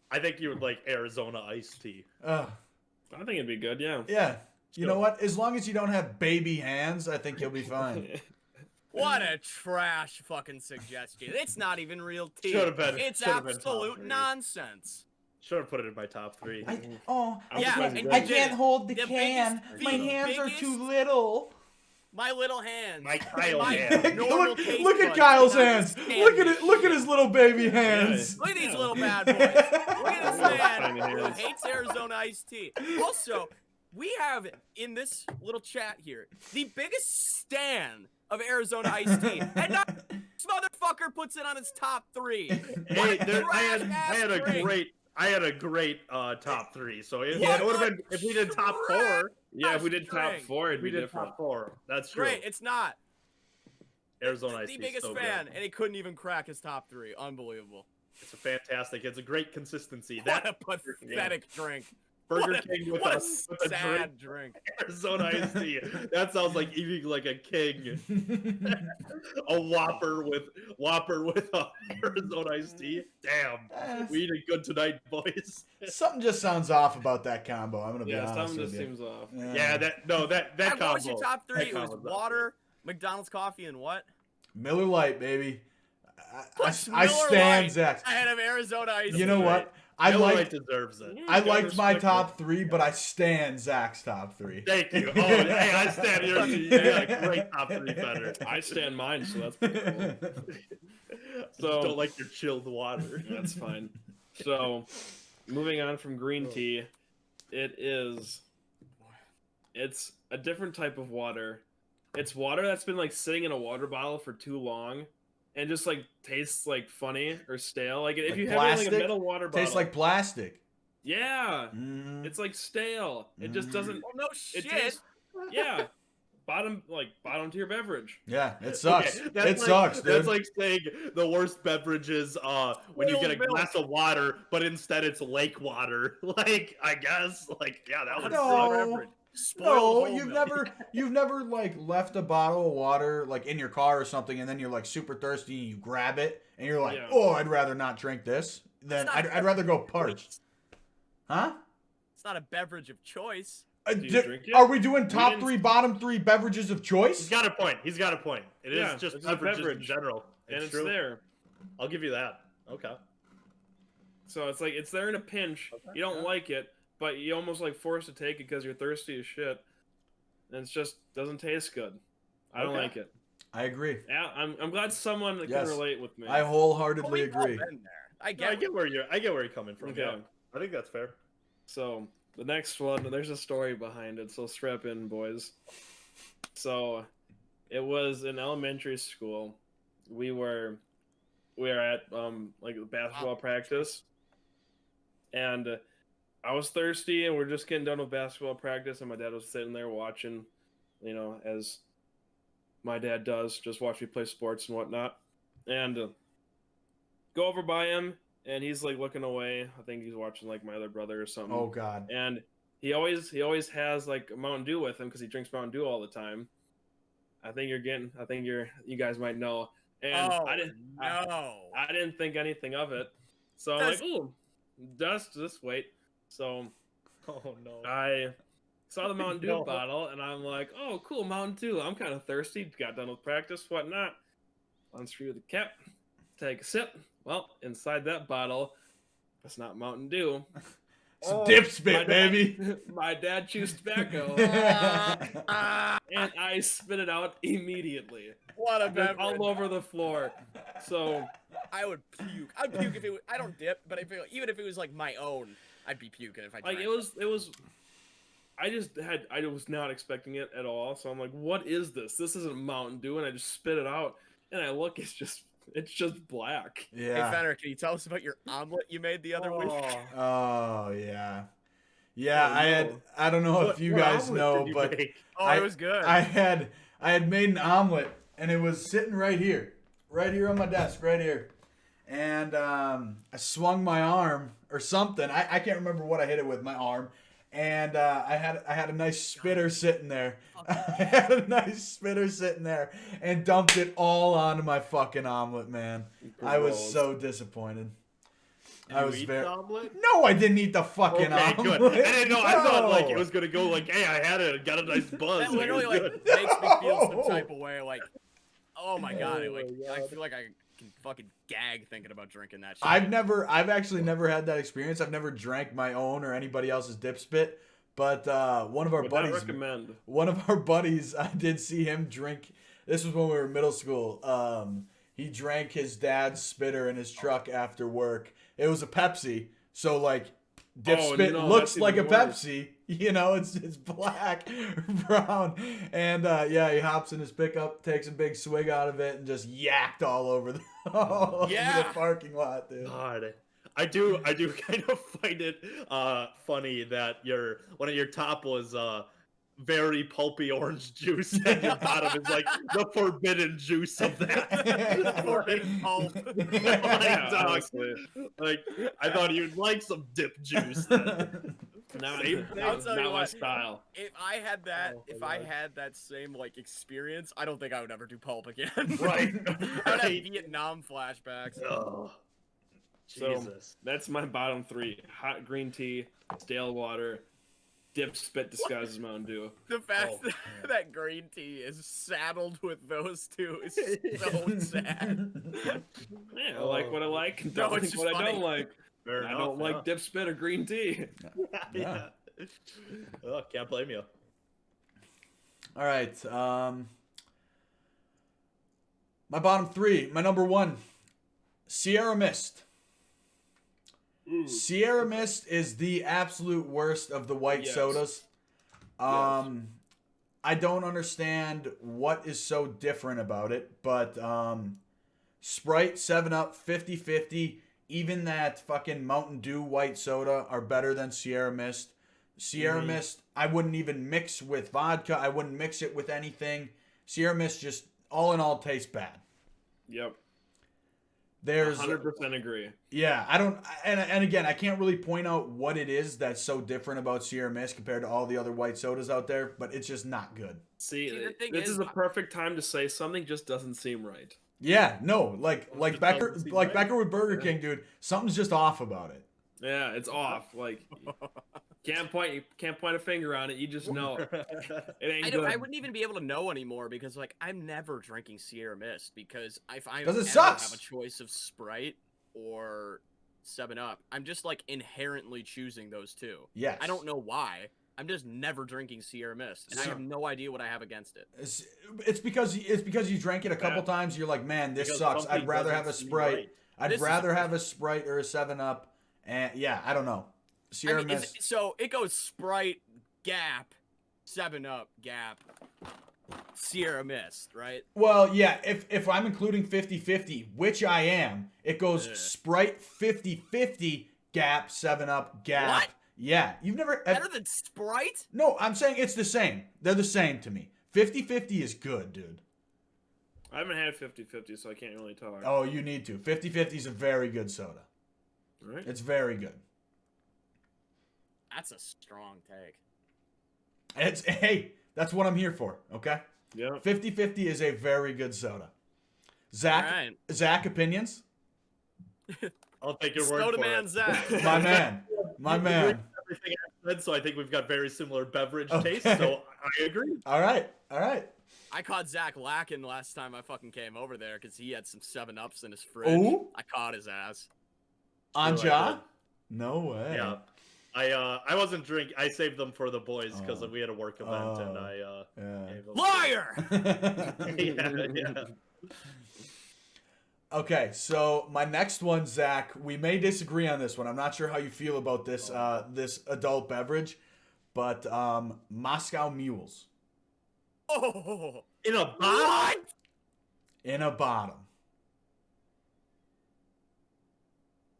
I think you would like Arizona iced tea. I think it'd be good. Yeah. Yeah. You know Sure. what? As long as you don't have baby hands, I think you'll be fine. What a trash fucking suggestion. It's not even real tea. Should've been- It's should've been top absolute 3. nonsense. Should have put it in my top 3. Yeah, and I you did it. hold The biggest- My hands are biggest- too little. my little hands. My Kyle my hands. normal taste Look at buds Kyle's cannot hands. withstand Look at this it. Look at shit. his little baby hands. Look at these Yeah. little bad boys. Look at this Tiny man who hands. hates Arizona iced tea. Also, we have in this little chat here the biggest stan of Arizona iced tea, and not this motherfucker puts it on his top 3. Hey, I trash-ass had a drink. great top 3 So it Yeah. would have been if we did top 4. Yeah, if we did top Drink. 4, it'd We be did different. top 4. That's true. Great, it's not. Arizona Ice The Tea is biggest so fan, good. and he couldn't even crack his top 3. Unbelievable. It's a fantastic. It's a great consistency. What That a pathetic drink. Burger What a- King with what a, a with a drink, sad drink. Arizona Ice Tea. That sounds like eating like a king. A Whopper with a Arizona Ice Tea. Damn, we eating good tonight, boys. Something just sounds off about that combo. I'm gonna be Yeah, honest something with just you. seems off. Yeah, that And combo. what was your top 3? that It was combo's not water, McDonald's coffee, and what? Miller Lite, baby. Puts I Miller stand Lite Zach. ahead of Arizona Ice You know Tea. what? I Miller Lite liked deserves it. I Gotta liked my respect top 3, but I stand Zach's top 3. Thank you. Oh, hey, I stand here. You got a great top 3 better. it. I stand mine, so that's pretty cool. So So- don't like your chilled water. That's fine. So, moving on from green tea, it's a different type of water. It's water that's been like sitting in a water bottle for too long, and just like tastes like funny or stale. Like if Like you have it in like a plastic? metal water bottle, Tastes like plastic. yeah, Mm. it's like stale. It just doesn't. Well, no It shit. tastes, yeah, bottom to your beverage. Yeah, it sucks. Okay, that's It like, sucks, dude. That's like saying the worst beverage is when you get a Spoiled milk. glass of water, but instead it's lake water. Like, I guess, like, yeah, that would No. suck. Beverage. Spoiled No, whole you've milk. never like left a bottle of water like in your car or something, and then you're like super thirsty and you grab it and you're like, Yeah. oh, I'd rather not drink this. Then It's not I'd rather go parched. Huh? It's not a beverage of choice. Do you drink it? Are we doing top didn't- 3, bottom 3 beverages of He's choice? got a point. He's got a point. It is Yeah, just it's a beverages in beverage. general. And it's true. there. I'll give you that. Okay. So it's like it's there in a pinch. You don't like it, but you almost like forced to take it because you're thirsty as shit. And it's just doesn't taste good. I don't Okay. like it. I agree. Yeah, I'm glad someone can Yes. relate with me. I wholeheartedly Well, we've all agree. been there. I No, get, I get where you're coming from. Okay. Yeah. I think that's fair. So the next one, there's a story behind it. So strap in, boys. So it was in elementary school. We were at like basketball practice, and I was thirsty, and we're just getting done with basketball practice, and my dad was sitting there watching, as my dad does, just watch me play sports and whatnot, and go over by him, and he's like looking away. I think he's watching like my other brother or something. Oh God. And he always has like a Mountain Dew with him because he drinks Mountain Dew all the time. You guys might know. And oh, I didn't no. I didn't think anything of it. So I'm like, ooh, just wait. So Oh no. I saw the Mountain Dew No. bottle and I'm like, oh cool, Mountain Dew. I'm kind of thirsty. Got done with practice, whatnot. Unscrew the cap, take a sip. Well, inside that bottle, it's not Mountain Dew. It's a dip My spit, dad- baby. My dad chewed tobacco, and I spit it out immediately. What a It went beverage. all over the floor. So I would puke. I'd puke if it was, I don't dip, but I feel even if it was like my own, I'd be puking if I drank. like it was. I was not expecting it at all. So I'm like, what is this? This isn't Mountain Dew, and I just spit it out, and I look, it's just black. Hey Yeah. Fenner, can you tell us about your omelet you made the other week? Oh yeah. Yeah, Oh, no. I don't know if you What guys omelet know, did you but make? Oh, I- it was good. I had made an omelet and it was sitting right here on my desk, right here. And I swung my arm or something. I can't remember what I hit it with, my arm. And I had a nice spitter sitting there. I had a nice spitter sitting there and dumped it all onto my fucking omelet, man. I was Gross. so disappointed. Did I you was eat very the omelet? No, I didn't eat the fucking Okay, omelet. good. I didn't know. I thought like No. it was gonna go like, hey, I had it, got a nice buzz. that and it literally was like good. makes me feel some type of way. Like, oh my god, Oh like my I God. feel like I can fucking gag thinking about drinking that shit. I've actually never had that experience. I've never drank my own or anybody else's dip spit, But one of our Would not buddies, recommend. I did see him drink. This was when we were in middle school. He drank his dad's spitter in his truck after work. It was a Pepsi, so like dip Oh, spit no, looks that's like a even worse. Pepsi. You know, it's black, brown, and yeah, he hops in his pickup, takes a big swig out of it, and just yacked all over the, all over Yeah. the parking lot, dude. God, I do kind of find it funny that one of your top was very pulpy orange juice, and your bottom is like the forbidden juice of that. Forbidden pulp. Yeah, dog. honestly. Like, I thought you'd like some dip juice. Then. Not, Same thing. I'll tell you not my what. style. If I had that, Oh, my if I God. had that same like experience, I don't think I would ever do pulp again. Right. I would have Vietnam flashbacks. Oh, So Jesus. that's my bottom three: hot green tea, stale water, dip spit disguised as Mountain Dew. The fact Oh, that, man. that green tea is saddled with those two is so sad. Yeah, I like what I like, and No, don't it's like what just I don't funny. like. Fair I enough, don't like dip spit or green tea. yeah. Oh, can't blame you. All right. My bottom three. My number one, Sierra Mist. Sierra Mist is the absolute worst of the white Yes. sodas. I don't understand what is so different about it, but Sprite, 7-Up, 50-50, even that fucking Mountain Dew white soda are better than Sierra Mist. Sierra Mist, I wouldn't even mix with vodka. I wouldn't mix it with anything. Sierra Mist just, all in all, tastes bad. Yep, There's 100% agree. Yeah, I don't, and again, I can't really point out what it is that's so different about Sierra Mist compared to all the other white sodas out there, but it's just not good. See, the thing this is- is the perfect time to say something just doesn't seem right. Yeah, no, like just Becker, doesn't seem like right. Becker with Burger King, dude. Something's just off about it. Yeah, it's off. Like, can't point a finger on it. You just know it ain't good. I wouldn't even be able to know anymore because like I'm never drinking Sierra Mist because if I 'Cause it ever sucks. have a choice of Sprite or 7-Up, I'm just like inherently choosing those two. Yes. I don't know why. I'm just never drinking Sierra Mist, and I have no idea what I have against it. It's because you drank it a couple times. You're like, man, this Because sucks. something I'd rather doesn't have a seem Sprite. right. I'd This is- rather have a Sprite or a 7-Up. And yeah, I don't know. Sierra I mean, Mist. so it goes Sprite, Gap, 7-Up, Gap, Sierra Mist, right? Well, yeah, if I'm including 50-50, which I am, it goes Yeah. Sprite 50-50, Gap, 7-Up, Gap. What? Yeah, you've never... Better than Sprite? No, I'm saying it's the same. They're the same to me. 50-50 is good, dude. I haven't had 50-50, so I can't really tell. Oh, you need to. 50-50 is a very good soda. All right. It's very good. That's a strong take. It's hey, that's what I'm here for, okay? Yeah. 50-50 is a very good soda. Zach, Alright. Zach, opinions? I'll take your word Soda for Man it. Zach. My man. My man. Everything I said, so I think we've got very similar beverage Okay. tastes. So I agree. All right. I caught Zach lacking last time I fucking came over there because he had some 7-Ups in his fridge. Ooh. I caught his ass. Anja? I did. No way. Yeah. I wasn't drinking. I saved them for the boys because Oh. we had a work event, and Oh. I Yeah. gave them- Liar! yeah. Okay, so my next one, Zach, we may disagree on this one. I'm not sure how you feel about this this adult beverage, but Moscow Mules Oh, In a bottle. in a bottom.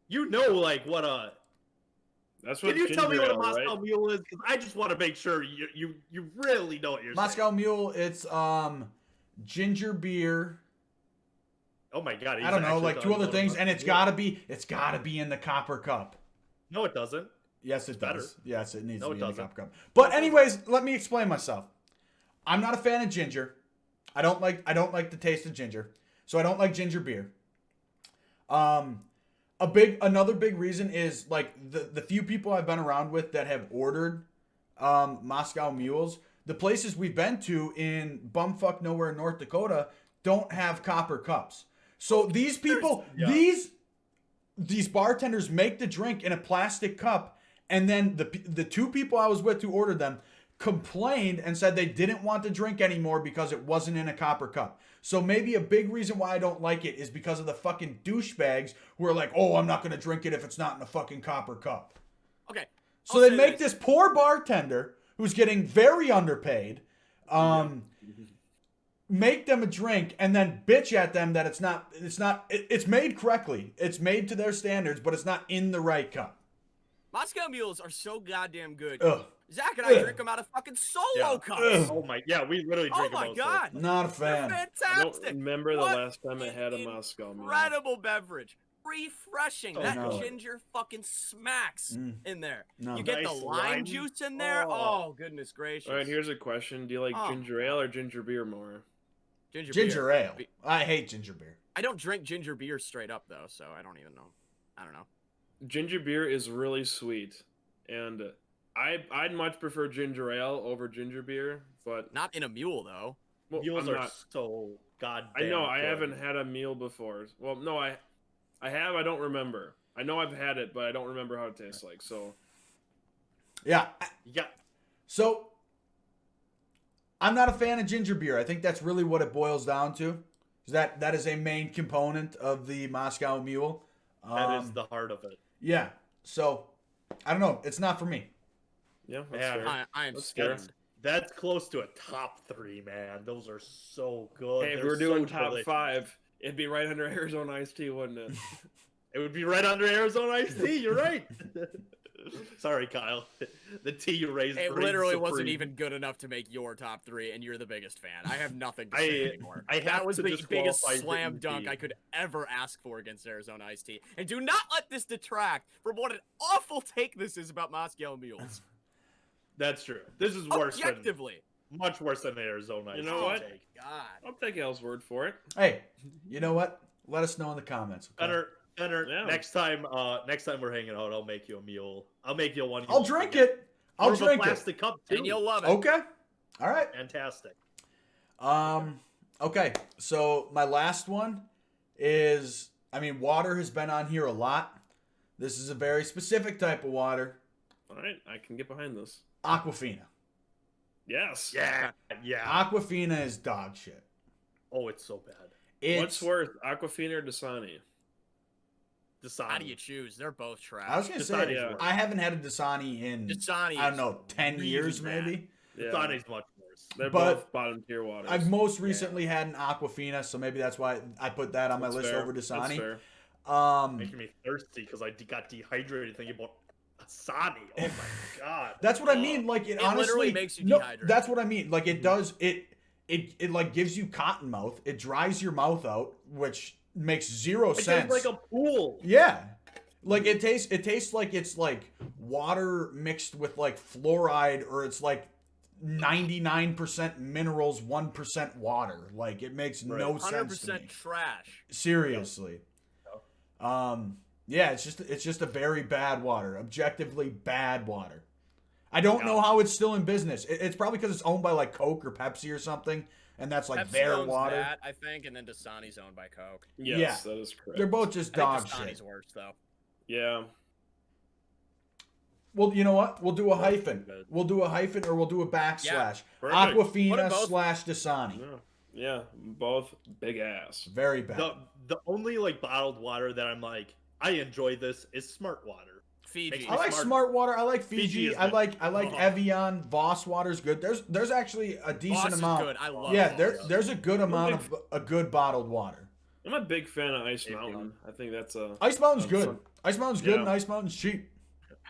You know, like what a. That's what Can you tell me ginger what a ale, Moscow right? Mule is? Because I just want to make sure you really know what you're Moscow saying. Mule, it's ginger beer. Oh my god! I don't know, he's like actually two other talking things, about and Mule. it's gotta be in the copper cup. No, it doesn't. Yes, it better. does. Yes, it needs No, to it be in the doesn't. copper cup. But anyways, let me explain myself. I'm not a fan of ginger. I don't like the taste of ginger, so I don't like ginger beer. Another big reason is like the few people I've been around with that have ordered Moscow Mules. The places we've been to in bumfuck nowhere in North Dakota don't have copper cups. So these people, Yeah. these bartenders make the drink in a plastic cup And then the two people I was with who ordered them complained and said they didn't want the drink anymore because it wasn't in a copper cup. So maybe a big reason why I don't like it is because of the fucking douchebags who are like, oh, I'm not going to drink it if it's not in a fucking copper cup. Okay. So they make this poor bartender who's getting very underpaid, make them a drink and then bitch at them that it's made correctly. It's made to their standards, but it's not in the right cup. Moscow mules are so goddamn good. Ugh. Zach and I drink them out of fucking solo cups. Oh my, yeah, we literally Oh drink my them. god. Not a They're fan. I fantastic. don't remember the What last time I had a an Moscow Mule. Incredible beverage. Refreshing. That no. ginger fucking smacks in there. No. You get Nice the lime lime. juice in there. Oh, goodness gracious. All right, here's a question: do you like Oh, ginger ale or ginger beer more? Ginger beer. ale. I hate ginger beer. I don't drink ginger beer straight up though, so I don't even know. I don't know. Ginger beer is really sweet, and I'd much prefer ginger ale over ginger beer, but Not in a mule though. well, Mules I'm are not. so goddamn I know I good. haven't had a meal before. Well, no, I have. I don't remember. I know I've had it, but I don't remember how it tastes like. So Yeah. Yeah, So I'm not a fan of ginger beer. I think that's really what it boils down to. That is a main component of the Moscow Mule. that is the heart of it. Yeah. So I don't know. It's not for me. yeah, that's Man, fair. I am That's stunned. That's close to a top 3, man. Those are so good. Hey, if They're we're doing so top delicious. 5, it'd be right under Arizona iced tea, wouldn't it? It would be right under Arizona iced tea. You're right. Sorry, Kyle. The tea you raised. It reigns literally wasn't supreme. even good enough to make your top 3, and you're the biggest fan. I have nothing to say anymore. I have That was to the disqualify biggest Written slam dunk tea. I could ever ask for against Arizona Iced Tea. And do not let this detract from what an awful take this is about Moscow Mules. That's true. This is worse than Objectively. much worse than Arizona. You know iced what? tea. God. I'll take Al's word for it. Hey, you know what? Let us know in the comments. Okay? Gunner, Yeah. next time we're hanging out, I'll make you a mule. I'll make you one. you I'll won't drink forget. it. I'll Or of a drink it. plastic cup too. And you'll love it. Okay. All right. Fantastic. Okay. So my last one is, water has been on here a lot. This is a very specific type of water. All right, I can get behind this. Aquafina. Yes. Yeah. Yeah. Aquafina is dog shit. Oh, it's so bad. What's worse, Aquafina or Dasani? Dasani. How do you choose? They're both trash. I was going to say, Dasani's yeah. worse. I haven't had a Dasani in, Dasani I don't is know, 10 really years bad. maybe. Yeah. Dasani's much worse. They're But both bottom tier waters. I've most recently had an Aquafina, so maybe that's why I put that on my That's list fair. over That's Dasani. fair. Making me thirsty because I got dehydrated thinking about Dasani. Oh my god. That's what I mean. Like it honestly literally makes you no, dehydrated. that's what I mean. Like it does. It like gives you cotton mouth. It dries your mouth out, which makes zero It sense. tastes like a pool. Yeah. Like it tastes like it's like water mixed with like fluoride, or it's like 99% minerals, 1% water. Like it makes no sense to 100% me. trash. Seriously. Yeah, it's just a very bad water. Objectively bad water. I don't know how it's still in business. It's probably because it's owned by like Coke or Pepsi or something, and that's like Pepsi their owns water. that, I think, and then Dasani's owned by Coke. Yes, that is correct. They're both just I think dog Dasani's shit. worse though. Yeah. Well, you know what? We'll do a hyphen. good. We'll do a hyphen, or we'll do a backslash. perfect. Put Aquafina them both. / Dasani. Yeah. Yeah. Both big ass. Very bad. The only like bottled water that I'm like I enjoy this is Smart Water. Fiji. I like Smart Water. I like Fiji. Fiji is I good. like Oh. Evian. Voss water's good. There's actually a decent Voss is amount. good. I love Yeah, Voss. there's a good amount of a good bottled water. I'm a big fan of Ice If Mountain. I think that's a. Ice Mountain's good. some- Ice Mountain's good, Yeah. and Ice Mountain's cheap.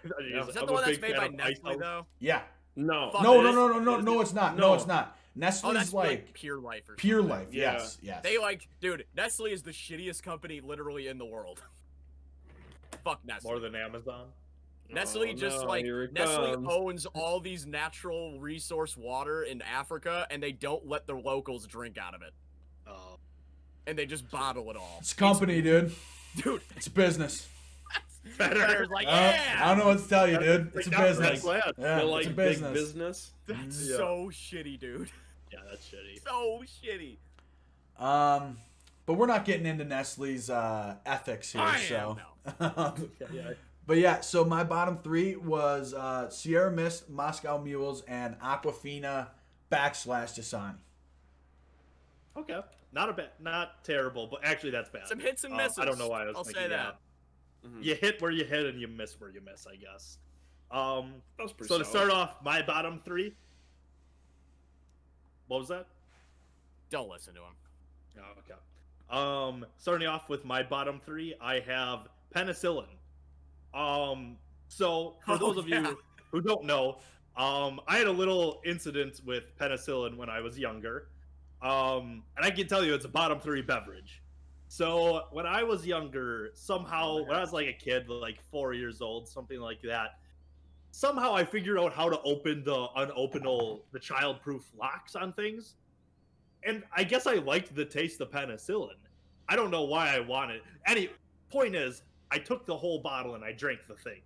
Is that I'm the a one that's big made by fan of Ice Nestle House. though? Yeah. No. Fuck No, it no, is? no, no, no, Is no, it? it's not. No. No, it's not. Nestle's Oh, that's like like Pure Life or Pure something. Life. Yeah. Yes, yes. They like, dude, Nestle is the shittiest company literally in the world. Fuck Nestle. More than Amazon. Nestle Oh, just no, like here it Nestle comes. owns all these natural resource water in Africa, and they don't let the locals drink out of it, Oh. and they just bottle it all. It's a company, dude. Dude. It's a business. Federer's like, I yeah. don't know what to tell you, dude. It's a That's business. like- Yeah, They're it's like a big business. business. That's Yeah. so shitty, dude. Yeah, that's shitty. So shitty. But we're not getting into Nestle's ethics here, I so. Yeah. But yeah, so my bottom 3 was Sierra Mist, Moscow Mules, and Aquafina / Dasani. Okay, not terrible, but actually that's bad. Some hits and I misses. don't know why I was I'll thinking say that. You hit where you hit and you miss where you miss, I guess. That was pretty So to solid. start off, my bottom 3. What was that? Don't listen to him. Oh, okay. Starting off with my bottom 3, I have penicillin. So for those of you who don't know, I had a little incident with penicillin when I was younger. And I can tell you it's a bottom 3 beverage. So when I was younger, somehow, when I was like a kid, like 4 years old, something like that, somehow I figured out how to open the child-proof locks on things. And I guess I liked the taste of penicillin. I don't know why I wanted. Point is, I took the whole bottle and I drank the thing.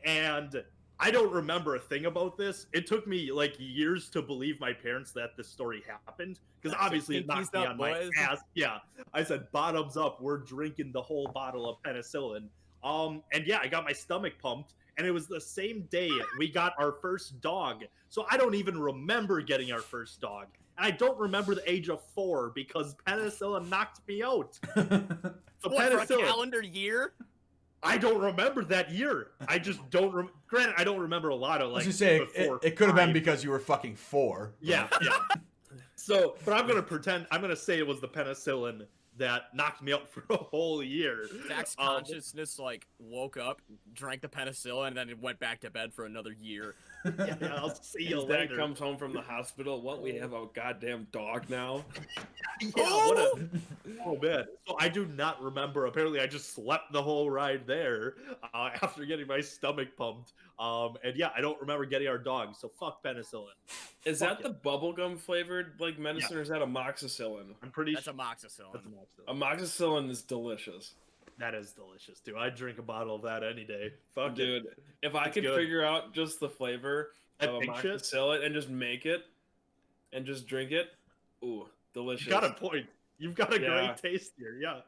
And I don't remember a thing about this. It took me like years to believe my parents that this story happened, because obviously it knocked me on my ass. Yeah, I said bottoms up. We're drinking the whole bottle of penicillin. And yeah, I got my stomach pumped, and it was the same day we got our first dog. So I don't even remember getting our first dog, and I don't remember the age of 4 because penicillin knocked me out. So What, for a calendar year? I don't remember that year. I just don't. Granted, I don't remember a lot of like. I was just saying, it could have been because you were fucking 4. Yeah, yeah. So, but I'm gonna say it was the penicillin that knocked me out for a whole year. Zach's consciousness like woke up, drank the penicillin, and then it went back to bed for another year. Yeah, I'll see you His later. dad comes home from the hospital. What, we have a goddamn dog now? Yeah, oh man. So I do not remember. Apparently, I just slept the whole ride there after getting my stomach pumped. And yeah, I don't remember getting our dog. So fuck penicillin. Is that the bubblegum flavored like medicine, or is that amoxicillin? I'm pretty That's sure amoxicillin. Amoxicillin is delicious. that is delicious, dude. I'd drink a bottle of that any day. Fuck Dude, it. if I could figure out just the flavor of amoxicillin and just make it and just drink it, ooh, delicious. You got a point. You've got a great taste here. Yeah.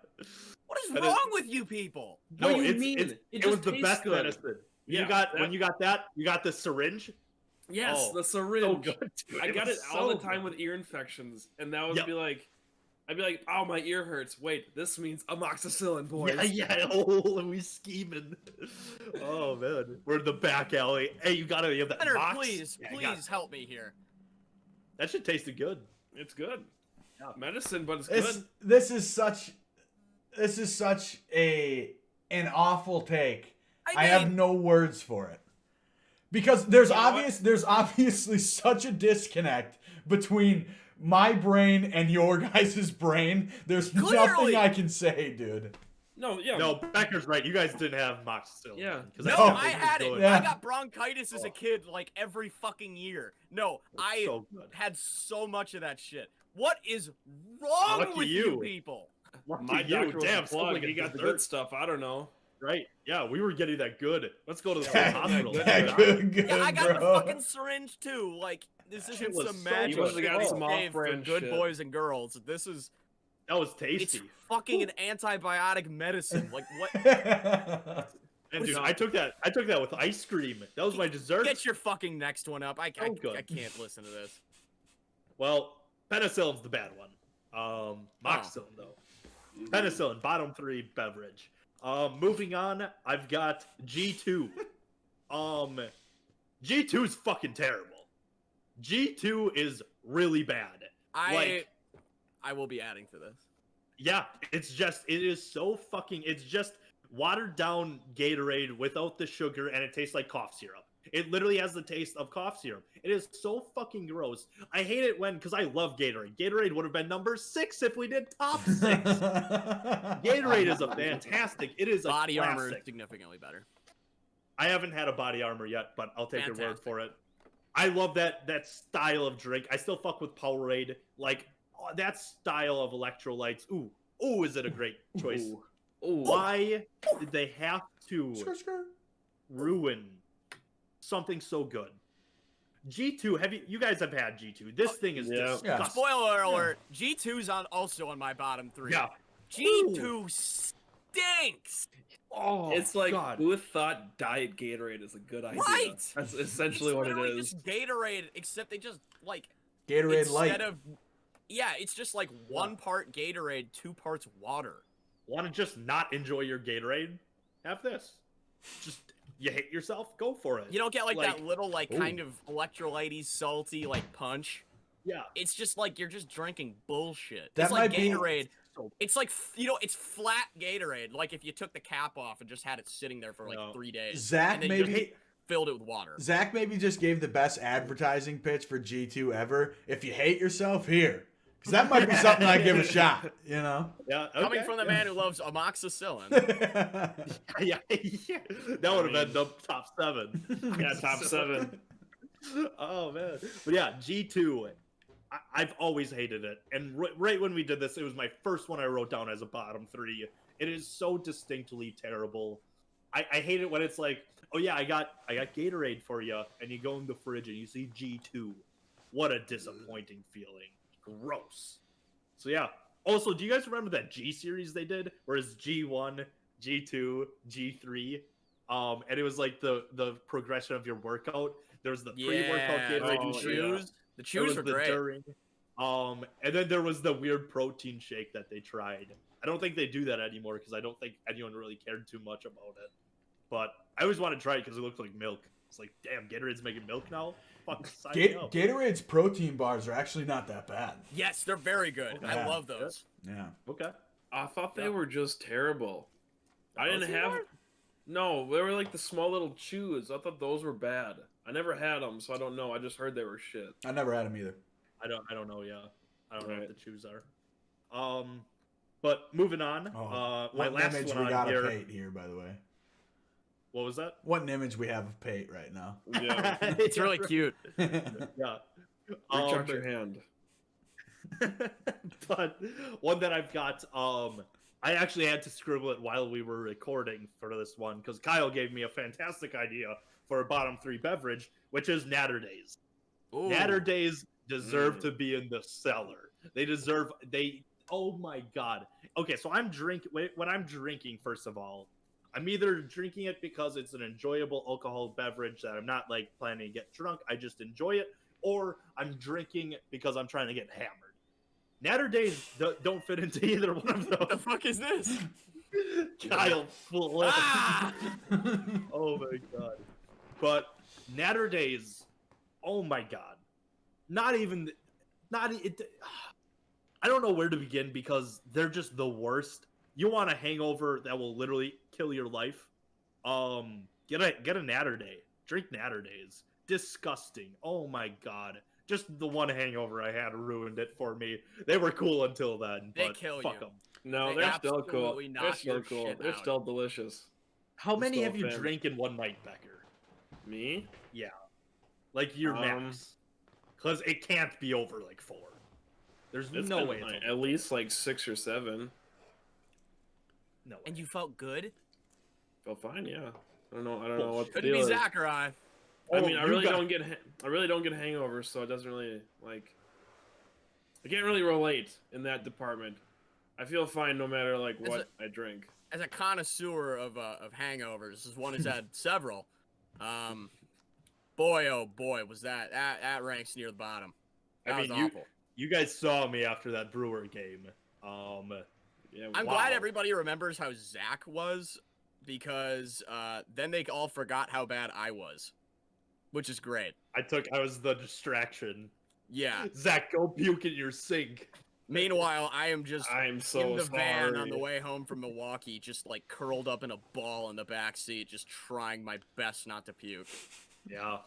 What is wrong with you people? No, What do you it's, mean? it's, It it just was the tastes best good. medicine. Yeah, When you got that, you got the syringe. Yes, Oh, the So syringe. good, dude. I got was it all so the time good. with ear infections, and that would be like, I'd be like, oh, my ear hurts. Wait, this means amoxicillin, boys. Yeah. Oh, we scheming. Oh man, we're in the back alley. Hey, you gotta have that Leonard, box. please, Yeah, you got please help me here. That shit tasted good. It's good. Yeah. Medicine, but it's good. This is such an awful take. I have no words for it. Because there's obviously such a disconnect between my brain and your guys' brain. There's nothing I can say, dude. No, Becker's right. You guys didn't have amoxicillin. Yeah. No, Oh. I had it. Yeah. I got bronchitis as a kid, like every fucking year. No, I so good. had so much of that shit. What is wrong Lucky with you. people? My you, doctor was damn, a sounds plug. like a He got the dessert. good stuff. I don't know. Right? Yeah, we were getting that good. Let's go to the Yeah, hospital. good, Yeah, I got bro. the fucking syringe too. Like this That isn't shit was some so magic good. You must've got shit some saved for off-brand good shit. boys and girls. This is That was it's tasty. fucking an antibiotic medicine. Like what? And dude, I took that with ice cream. That was my dessert. Get your fucking next one up. I good. can't listen to this. Well, penicillin's the bad one. Moxicillin though. Penicillin, bottom 3 beverage. Moving on, I've got G2. G2 is fucking terrible. G2 is really bad. I will be adding to this. Yeah, it's just watered down Gatorade without the sugar, and it tastes like cough syrup. It literally has the taste of cough syrup. It is so fucking gross. I hate it because I love Gatorade. Gatorade would have been number 6 if we did top 6. Gatorade is a fantastic. It is a Body armor is classic. significantly better. I haven't had a body armor yet, but I'll take your word Fantastic. for it. I love that style of drink. I still fuck with Powerade. Like that style of electrolytes. Ooh, is it a great choice? Ooh. Why did they have to ruin something so good? G2, you guys have had G2. This thing is disgusting. Spoiler alert, G2's also on my bottom 3. Yeah. G2 stinks. Oh, It's like, God. who thought Diet Gatorade is a good idea? Right. That's essentially It's what it literally is. just Gatorade, except they just like Gatorade instead Light. of yeah, it's just like 1 part Gatorade, 2 parts water. Want to just not enjoy your Gatorade? Have this. Just you hate yourself? Go for it. You don't get like that little like kind of electrolyte-y, salty like punch. Yeah. It's just like you're just drinking bullshit. That It's like might be- Gatorade. So- It's like it's flat Gatorade. Like if you took the cap off and just had it sitting there for like 3 days. Zach and then maybe- you just filled it with water. Zach maybe just gave the best advertising pitch for G2 ever. If you hate yourself, here. Because that might be something I give a shot, you know? Yeah. Okay. Coming from the man who loves amoxicillin. yeah. That would have been the top 7. Yeah, top 7. Oh man. But yeah, G2. I've always hated it, and right when we did this, it was my first one I wrote down as a bottom 3. It is so distinctly terrible. I hate it when it's like, oh yeah, I got Gatorade for you, and you go in the fridge and you see G2. What a disappointing feeling. Gross. So yeah. Also, do you guys remember that G series they did, where it's G1, G2, G3, and it was like the progression of your workout. There was the pre-workout Gatorade you choose. The chews were great. During, and then there was the weird protein shake that they tried. I don't think they do that anymore because I don't think anyone really cared too much about it. But I always wanted to try it because it looked like milk. It's like, damn, Gatorade's making milk now? Fuck, sign me up. Gatorade's protein bars are actually not that bad. Yes, they're very good. I love those. Yeah. Okay. I thought they were just terrible. I didn't have... No, they were like the small little chews. I thought those were bad. I never had them, so I don't know. I just heard they were shit. I never had them either. I don't know, yeah. I don't know what the chews are. But moving on. My what last image one we on got here. of Pate here, by the way. What was that? What an image we have of Pate right now. Yeah. It's really cute. Yeah. Reach out your hand. But one that I've got, I actually had to scribble it while we were recording for this one because Kyle gave me a fantastic idea for a bottom 3 beverage, which is Natter Days. Ooh. Natter Days deserve to be in the cellar. Oh my god. Okay, so when I'm drinking, first of all, I'm either drinking it because it's an enjoyable alcohol beverage that I'm not like planning to get drunk, I just enjoy it, or I'm drinking because I'm trying to get hammered. Natter Days don't fit into either one of those. What the fuck is this? Kyle flip. Ah! Oh my god. But Natter Days, oh my god. I don't know where to begin because they're just the worst. You want a hangover that will literally kill your life? Get a Natter Day. Drink Natter Days. Disgusting. Oh my god. Just the one hangover I had ruined it for me. They were cool until then, They but kill fuck you. them. No, They they're still cool. absolutely knock They're still your cool. shit They're out. still delicious. How many Still have you a fan. drank in one night, Becker? Me? Like your Um, max? Because it can't be over like 4. There's It's no been, way. like, It's at least like 6 or 7. no way. And you felt good? Felt fine, yeah. I don't know what the Could deal be is. Zach or I. I mean, I you really got- don't get hangovers, so it doesn't really like. I can't really relate in that department. I feel fine no matter like As what I drink. As a connoisseur of hangovers, as one who's had several, boy oh boy was that ranks near the bottom. That I was mean, awful. you guys saw me after that Brewer game. Yeah, I'm Wow. glad everybody remembers how Zach was, because then they all forgot how bad I was, which is great. I was the distraction. Yeah. Zach, go puke in your sink. Meanwhile, I am just I'm so in the van on the sorry. way home from Milwaukee, just like curled up in a ball in the back seat, just trying my best not to puke. Yeah.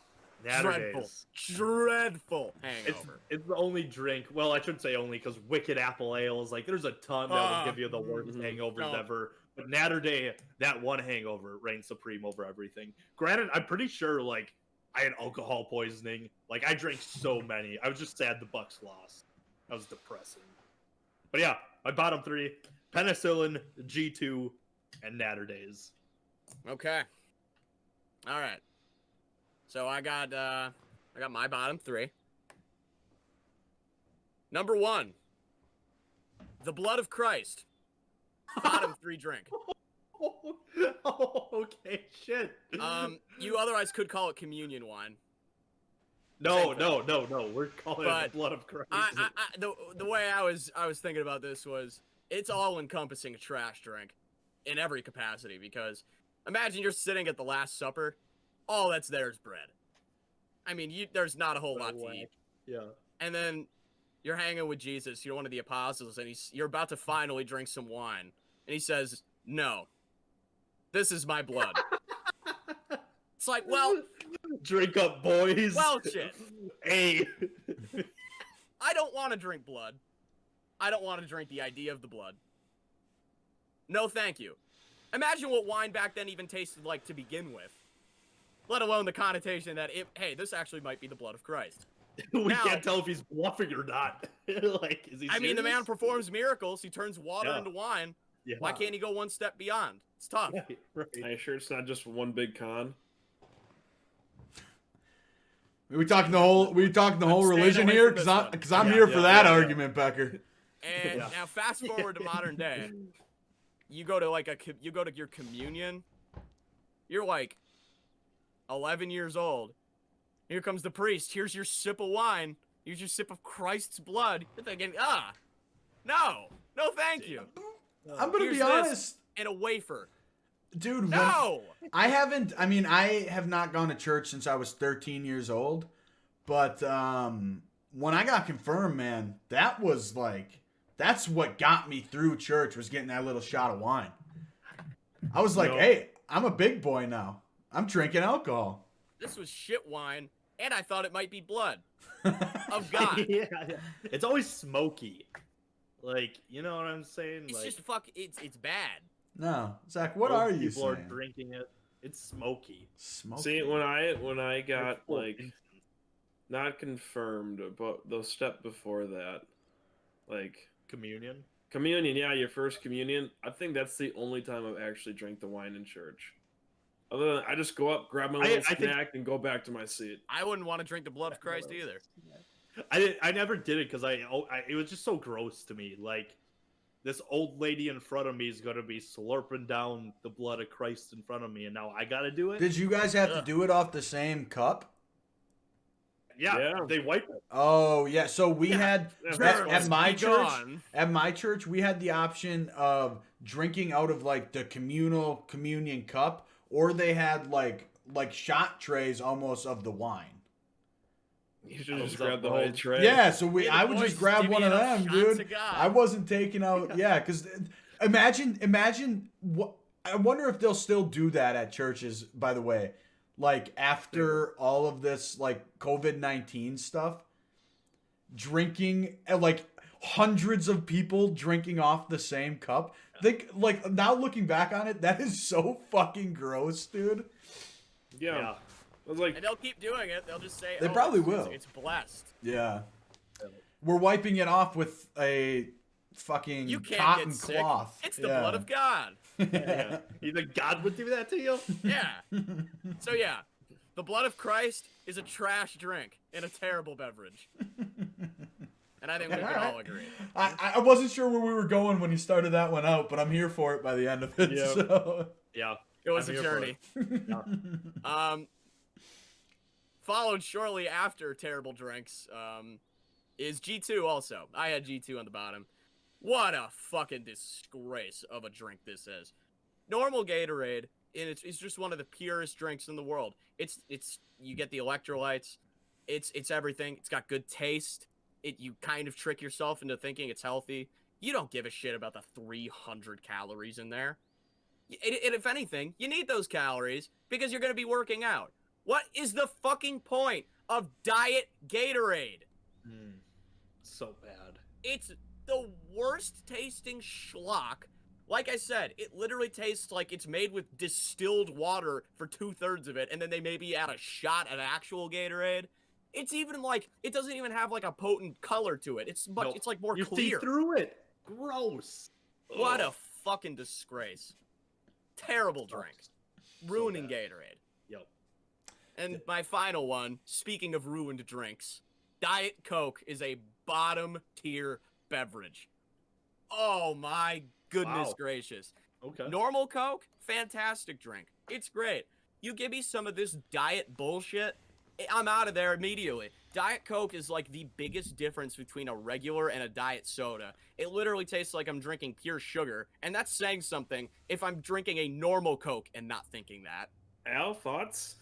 Natter Dreadful, Days. dreadful hangover. It's the only drink. Well, I shouldn't say only because Wicked Apple Ale is like there's a ton that will give you the worst hangovers No. ever. But Natter Day, that one hangover reigns supreme over everything. Granted, I'm pretty sure like I had alcohol poisoning. Like I drank so many. I was just sad the Bucks lost. That was depressing. But yeah, my bottom 3: penicillin, G2, and Natter Days. Okay. All right. So I got my bottom 3. Number 1, the blood of Christ. Bottom top 3 drink. Oh, okay, shit. You otherwise could call it communion wine. No. We're calling it But the blood of Christ. The way I was thinking about this was it's all encompassing trash drink in every capacity, because imagine you're sitting at the Last Supper, all that's there is bread. I mean, there's not a whole lot to eat. Yeah. And then you're hanging with Jesus, you're one of the apostles, and you're about to finally drink some wine, and he says, "No, this is my blood." It's like, well, drink up, boys. well, shit. Hey. I don't want to drink blood. I don't want to drink the idea of the blood. No, thank you. Imagine what wine back then even tasted like to begin with. Let alone the connotation that, hey, this actually might be the blood of Christ. We Now- can't tell if he's bluffing or not. Like, is he I mean, the man serious? performs miracles. He turns water Yeah. into wine. Yeah. Why can't he go one step beyond? It's tough. Right. Are you sure it's not just one big con? We talking the whole staying religion away here from this because one. I'm Yeah, here for yeah, that yeah. argument, Becker. And Yeah. now fast forward to modern day. You go to your communion. You're like 11 years old. Here comes the priest. Here's your sip of wine. Here's your sip of Christ's blood. You're thinking, no, thank you. I'm gonna Here's be this. honest, And a wafer. dude. No. I have not gone to church since I was 13 years old. But when I got confirmed, man, that's what got me through church, was getting that little shot of wine. I was like, No. hey, I'm a big boy now. I'm drinking alcohol. This was shit wine, and I thought it might be blood of God. Yeah. It's always smoky. Like, you know what I'm saying? It's like, just it's bad. No, Zach, what most are you people are saying? drinking it. It's smoky. Smoking. See, when I got It's full of like incense. not confirmed, but the step before that, like Communion. communion, yeah, your first communion. I think that's the only time I've actually drank the wine in church. Other than I just go up, grab my little I think- snack, and go back to my seat. I wouldn't want to drink the blood of Christ either. I never did it because it was just so gross to me. Like, this old lady in front of me is gonna be slurping down the blood of Christ in front of me, and now I gotta do it. Did you guys have to Ugh. do it off the same cup? Yeah, Yeah. they wipe it. Oh yeah, so we had Yeah, at, that's at fine. my Be church. gone. At my church, we had the option of drinking out of like the communal communion cup, or they had like shot trays almost of the wine. You should Thumbs just up grab the the whole whole- tray. Yeah, so Hey, the I would boys just grab give one me of enough them, shots dude. of God. I wasn't taking out. Yeah, because imagine what. I wonder if they'll still do that at churches. By the way, like after all of this like COVID-19 stuff, drinking like hundreds of people drinking off the same cup. Like now looking back on it, that is so fucking gross, dude. Yeah. I was like, And they'll keep doing it. They'll just say, They "Oh, probably it's- will. It's blessed." Yeah. We're wiping it off with a fucking You can't cotton get sick. cloth. It's the blood of God. Yeah. Either God would do that to you. Yeah. So yeah, the blood of Christ is a trash drink and a terrible beverage. And I think we can all agree. I wasn't sure where we were going when you started that one out, but I'm here for it by the end of it. Yeah. So. Yeah. It was I'm a here for journey. Yeah. Followed shortly after terrible drinks, is G2 also. I had G2 on the bottom. What a fucking disgrace of a drink this is. Normal Gatorade, and it's just one of the purest drinks in the world. It's you get the electrolytes. It's everything. It's got good taste. You kind of trick yourself into thinking it's healthy. You don't give a shit about the 300 calories in there. And if anything, you need those calories because you're going to be working out. What is the fucking point of Diet Gatorade? So bad. It's the worst tasting schlock. Like I said, it literally tastes like it's made with distilled water for 2/3 of it, and then they maybe add a shot of actual Gatorade. It's even like, it doesn't even have like a potent color to it. It's Nope. it's like more You see clear. through it. Gross. What a Ugh. fucking disgrace. Terrible drink. Ruining bad. Gatorade. Yep. And my final one, speaking of ruined drinks, Diet Coke is a bottom tier beverage. Oh my goodness Wow. gracious. Okay. Normal Coke, fantastic drink. It's great. You give me some of this diet bullshit, I'm out of there immediately. Diet Coke is like the biggest difference between a regular and a diet soda. It literally tastes like I'm drinking pure sugar, and that's saying something if I'm drinking a normal Coke and not thinking that. Al, thoughts?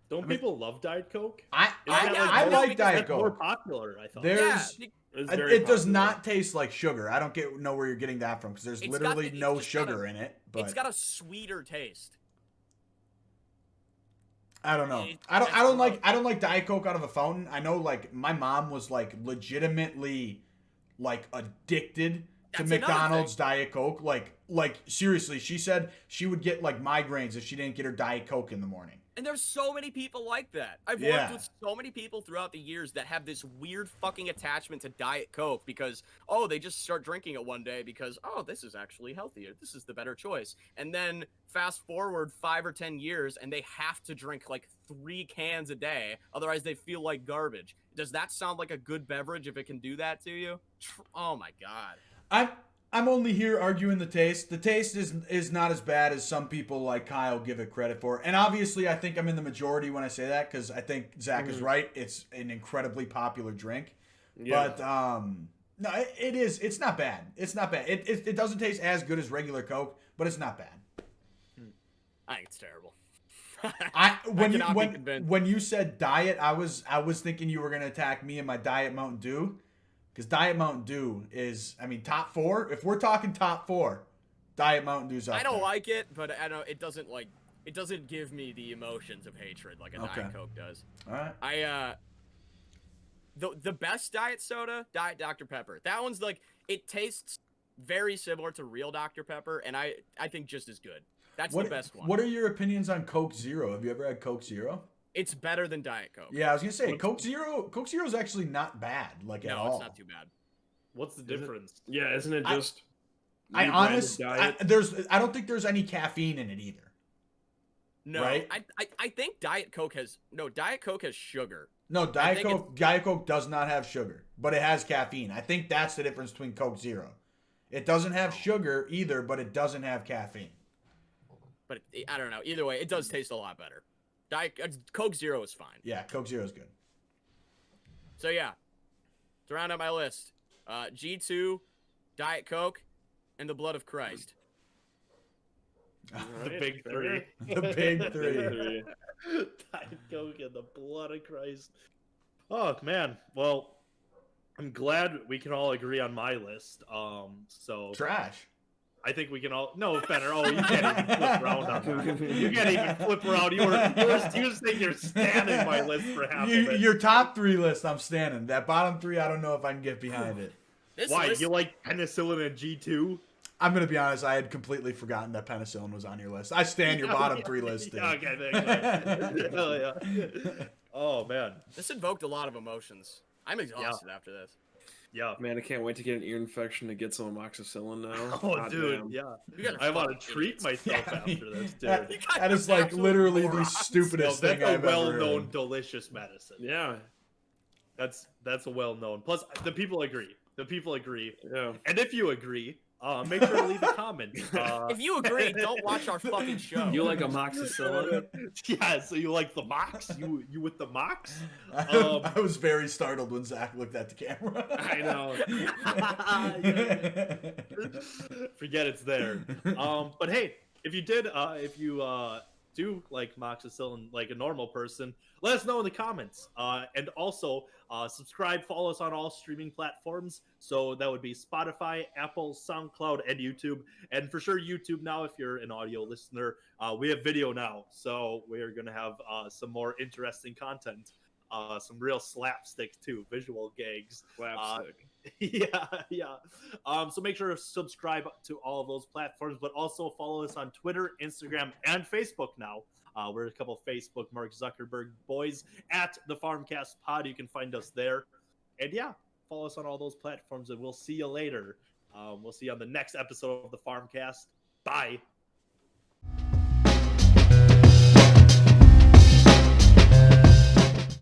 Don't people love Diet Coke? I Isn't that, I no, like because Diet that's more Coke. popular, I thought. There's It's it very does popular. not taste like sugar. I don't know where you're getting that from because there's It's literally it's no just got sugar in it. But It's got a sweeter taste. I don't know. It- I that's don't gross. like Diet Coke out of a fountain. I know like my mom was like legitimately like addicted to That's another McDonald's Diet Coke. Like seriously, she said she would get like migraines if she didn't get her Diet Coke in the morning. And there's so many people like that. I've Yeah. worked with so many people throughout the years that have this weird fucking attachment to Diet Coke because, oh, they just start drinking it one day because, oh, this is actually healthier. This is the better choice. And then fast forward 5 or 10 years and they have to drink like 3 cans a day. Otherwise, they feel like garbage. Does that sound like a good beverage if it can do that to you? Oh my God. I'm only here arguing the taste. The taste is not as bad as some people like Kyle give it credit for. And obviously, I think I'm in the majority when I say that because I think Zach is right. It's an incredibly popular drink. Yeah. But no, it is. It's not bad. It's not bad. It doesn't taste as good as regular Coke, but it's not bad. I think it's terrible. cannot be convinced. When you said diet, I was thinking you were gonna attack me and my Diet Mountain Dew. Because Diet Mountain Dew is, I mean, top 4. If we're talking top 4, Diet Mountain Dew's up I don't there. like it, but I don't. It doesn't give me the emotions of hatred like a Okay. Diet Coke does. All right. The best diet soda, Diet Dr Pepper. That one's like it tastes very similar to real Dr Pepper, and I think just as good. That's the best one. What are your opinions on Coke Zero? Have you ever had Coke Zero? It's better than Diet Coke. Yeah, I was gonna say Coke Zero is actually not bad, like at No, all. it's not too bad. What's the difference? Yeah, isn't it just? I rebranded diet? I don't think there's any caffeine in it either. No, Right? I think Diet Coke has sugar. No, Diet think Coke does not have sugar, but it has caffeine. I think that's the difference between Coke Zero. It doesn't have sugar either, but it doesn't have caffeine. But I don't know. Either way, it does taste a lot better. Coke Zero is fine. Yeah, Coke Zero is good. So yeah, to round out my list, G2, Diet Coke, and the Blood of Christ. The big three. The big three. Diet Coke and the blood of Christ. Oh man. Well, I'm glad we can all agree on my list. So Trash. I think we can all. No, Fenner. Oh, you can't even flip around on that. You can't even flip around. You just think you're standing my list for half of it. Your top 3 list, I'm standing. That bottom 3, I don't know if I can get behind it. Why? You like penicillin and G2? I'm gonna be honest. I had completely forgotten that penicillin was on your list. I stand your bottom 3 list. Dude. Yeah, okay, thanks. Hell yeah. Oh man. This invoked a lot of emotions. I'm exhausted after this. Yeah. Man, I can't wait to get an ear infection to get some amoxicillin now. Oh, God dude. damn. Yeah. I want to treat myself after this, dude. That is like literally the stupidest No, thing that's a I've ever well-known, heard. delicious medicine. Yeah. That's a well-known. Plus, the people agree. The people agree. Yeah. And if you agree, make sure to leave a comment. If you agree, don't watch our fucking show. You like amoxicillin? Yeah, so you like the mox? You with the mox? I was very startled when Zach looked at the camera. I know. Forget it's there. But hey, if you did, if you do like moxicillin like a normal person, let us know in the comments. And also subscribe, follow us on all streaming platforms. So that would be Spotify, Apple, SoundCloud, and YouTube. And for sure YouTube now, if you're an audio listener, we have video now. So we're going to have some more interesting content. Some real slapstick too, visual gags. Slapstick. Yeah. So make sure to subscribe to all of those platforms, but also follow us on Twitter, Instagram, and Facebook now. We're a couple Facebook Mark Zuckerberg boys at the Farmcast Pod. You can find us there. And yeah, follow us on all those platforms, and we'll see you later. We'll see you on the next episode of the Farmcast. Bye.